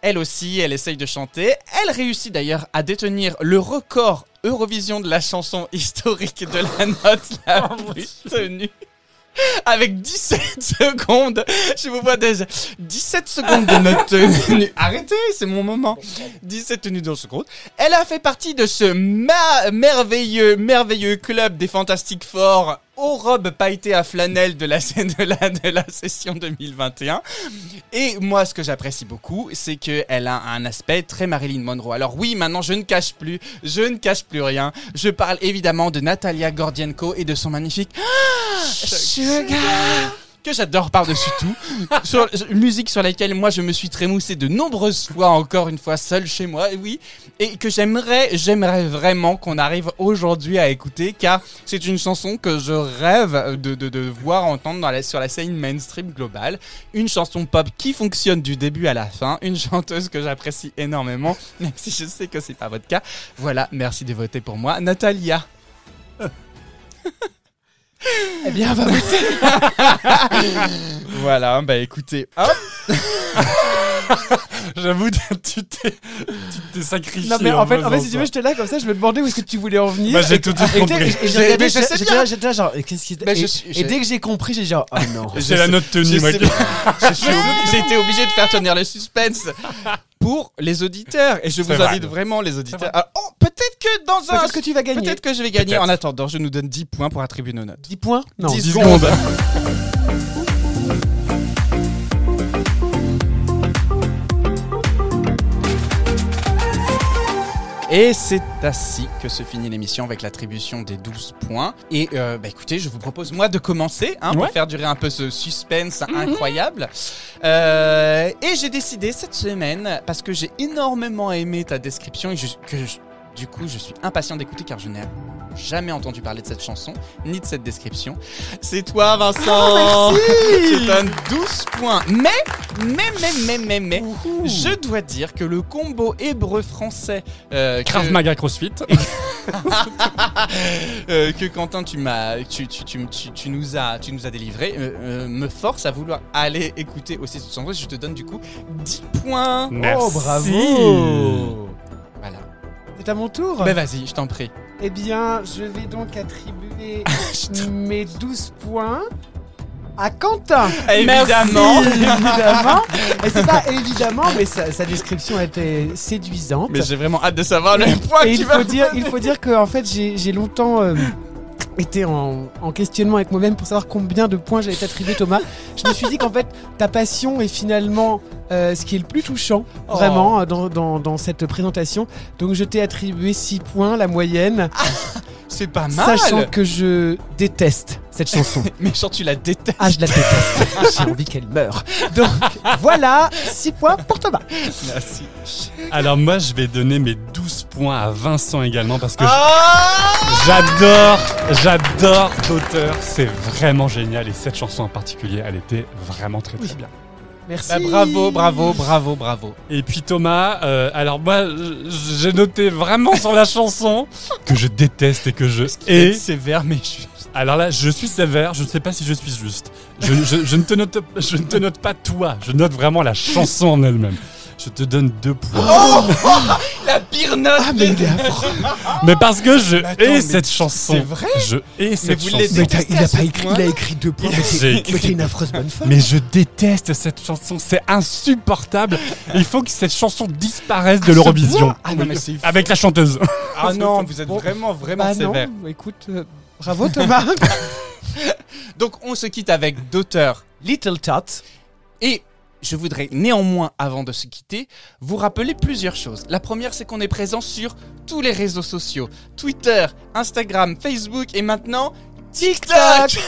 Elle aussi, elle essaye de chanter. Elle réussit d'ailleurs à détenir le record Eurovision de la chanson historique de la note la plus tenue. Avec 17 secondes. Je vous vois déjà. 17 secondes de note tenue. Arrêtez, c'est mon moment. 17 tenues dans secondes. Elle a fait partie de ce merveilleux club des Fantastic Four aux robes pailletées à flanelle de la session 2021. Et moi, ce que j'apprécie beaucoup, c'est qu'elle a un aspect très Marilyn Monroe. Alors oui, maintenant, je ne cache plus rien. Je parle évidemment de Natalia Gordienko et de son magnifique Sugar, que j'adore par-dessus tout. Une musique sur laquelle moi je me suis trémoussé de nombreuses fois, encore une fois seul chez moi, et oui, et que j'aimerais vraiment qu'on arrive aujourd'hui à écouter, car c'est une chanson que je rêve de voir entendre sur la scène mainstream globale. Une chanson pop qui fonctionne du début à la fin, une chanteuse que j'apprécie énormément, même si je sais que c'est pas votre cas. Voilà, merci de voter pour moi, Natalia. Eh bien, on va voter. Voilà, bah écoutez, hop. J'avoue, tu t'es sacrifié. Non, mais en fait, si tu veux, j'étais là comme ça, je me demandais où est-ce que tu voulais en venir. Bah, j'ai tout de suite compris. J'étais là, genre, qu'est-ce qui. Et dès que j'ai compris, j'ai genre, oh non. C'est la note tenue, moi. J'ai été obligé de faire tenir le suspense pour les auditeurs. Et je vous invite vraiment, les auditeurs. Alors, peut-être que dans un. Peut-être que tu vas gagner. Peut-être que je vais gagner. En attendant, je nous donne 10 points pour attribuer nos notes. 10 points ? Non. 10 secondes. Et c'est ainsi que se finit l'émission avec l'attribution des 12 points. Et écoutez, je vous propose moi de commencer pour faire durer un peu ce suspense incroyable. Et j'ai décidé cette semaine, parce que j'ai énormément aimé ta description et du coup je suis impatient d'écouter car je n'ai jamais entendu parler de cette chanson ni de cette description. C'est toi, Vincent. Merci. Je donne 12 points. Mais je dois dire que le combo hébreu-français Krav Maga CrossFit que Quentin tu nous as délivré me force à vouloir aller écouter aussi cette chanson. Je te donne du coup 10 points. Merci. Oh, bravo. Voilà. C'est à mon tour. Ben vas-y, je t'en prie. Eh bien, je vais donc attribuer mes 12 points à Quentin. Évidemment. Évidemment. Et c'est pas évidemment, mais sa description était séduisante. Mais j'ai vraiment hâte de savoir le point que tu vas... Il faut dire que en fait, j'ai longtemps été en questionnement avec moi-même pour savoir combien de points j'allais t'attribuer, Thomas. Je me suis dit qu'en fait, ta passion est finalement ce qui est le plus touchant, vraiment, dans cette présentation. Donc, je t'ai attribué 6 points, la moyenne. C'est pas mal. Sachant que je déteste cette chanson. Mais genre, tu la détestes. Ah, je la déteste. J'ai envie qu'elle meure. Donc, voilà, 6 points pour Thomas. Merci. Alors moi, je vais donner mes 12 points à Vincent également parce que j'adore l'auteur. C'est vraiment génial et cette chanson en particulier, elle était vraiment très très bien. Merci. Bah, bravo. Et puis Thomas, alors moi, j'ai noté vraiment sur la chanson que je déteste et que je hais. Sévère, mais je... Alors là, je suis sévère, je ne sais pas si je suis juste. Je ne te note pas toi, je note vraiment la chanson en elle-même. Je te donne 2 points. La pire note. Ah, mais il est affreux. Mais parce que je hais cette chanson. C'est vrai. Je hais cette chanson. Il a écrit 2 points. Mais t'es une affreuse bonne femme. Mais je déteste cette chanson. C'est insupportable. Il faut que cette chanson disparaisse de l'Eurovision. Ah non, mais c'est... Avec la chanteuse. Ah non, vous êtes vraiment sévère. Non, écoute, bravo Thomas. Donc on se quitte avec d'auteur Little Tot. Et je voudrais néanmoins, avant de se quitter, vous rappeler plusieurs choses. La première, c'est qu'on est présent sur tous les réseaux sociaux. Twitter, Instagram, Facebook et maintenant TikTok.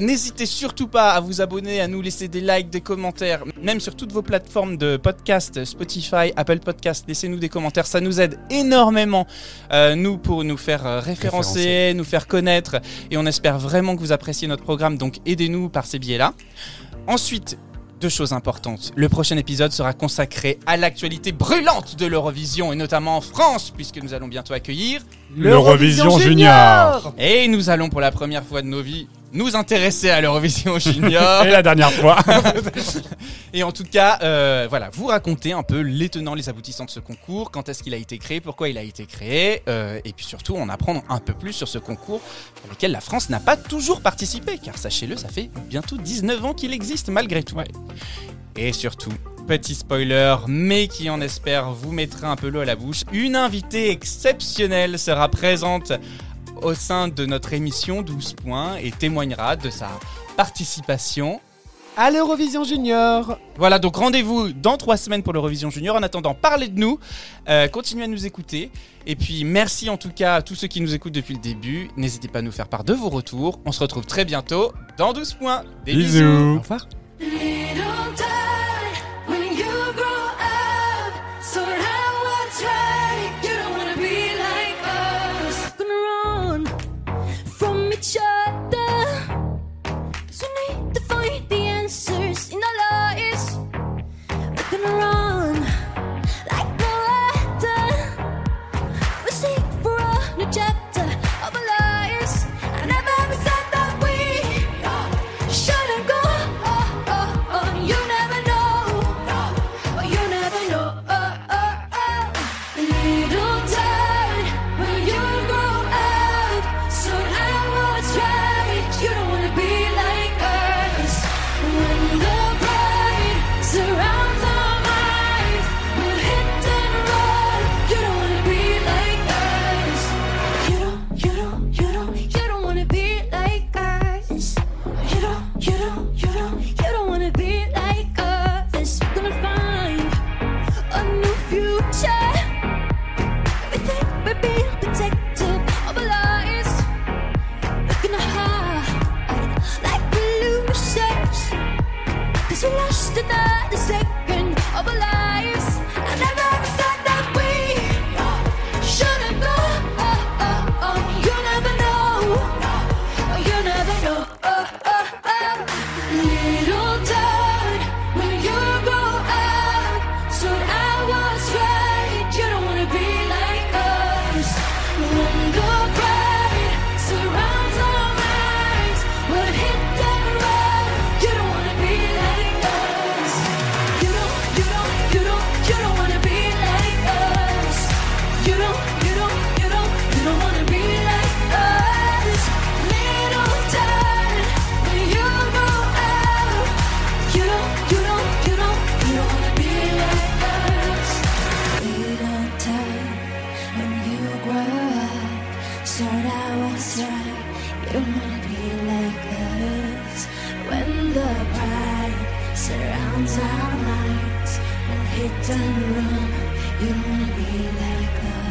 N'hésitez surtout pas à vous abonner, à nous laisser des likes, des commentaires, même sur toutes vos plateformes de podcast, Spotify, Apple Podcast. Laissez-nous des commentaires, ça nous aide énormément, pour nous faire référencer, nous faire connaître. Et on espère vraiment que vous appréciez notre programme, donc aidez-nous par ces biais-là. Ensuite, 2 choses importantes. Le prochain épisode sera consacré à l'actualité brûlante de l'Eurovision et notamment en France, puisque nous allons bientôt accueillir l'Eurovision Junior. Et nous allons pour la première fois de nos vies nous intéresser à l'Eurovision Junior. Et la dernière fois. Et en tout cas, voilà, vous raconter un peu les tenants, les aboutissants de ce concours, quand est-ce qu'il a été créé, pourquoi il a été créé, et puis surtout en apprendre un peu plus sur ce concours pour lequel la France n'a pas toujours participé, car sachez-le, ça fait bientôt 19 ans qu'il existe malgré tout. Ouais. Et surtout, petit spoiler, mais qui on espère vous mettra un peu l'eau à la bouche, une invitée exceptionnelle sera présente au sein de notre émission 12 points et témoignera de sa participation à l'Eurovision Junior. Voilà, donc rendez-vous dans 3 semaines pour l'Eurovision Junior. En attendant, parlez de nous, continuez à nous écouter. Et puis merci en tout cas à tous ceux qui nous écoutent depuis le début. N'hésitez pas à nous faire part de vos retours. On se retrouve très bientôt dans 12 points. Des bisous. Au revoir. Surrounds our minds, we'll hit and run. You don't wanna be like us.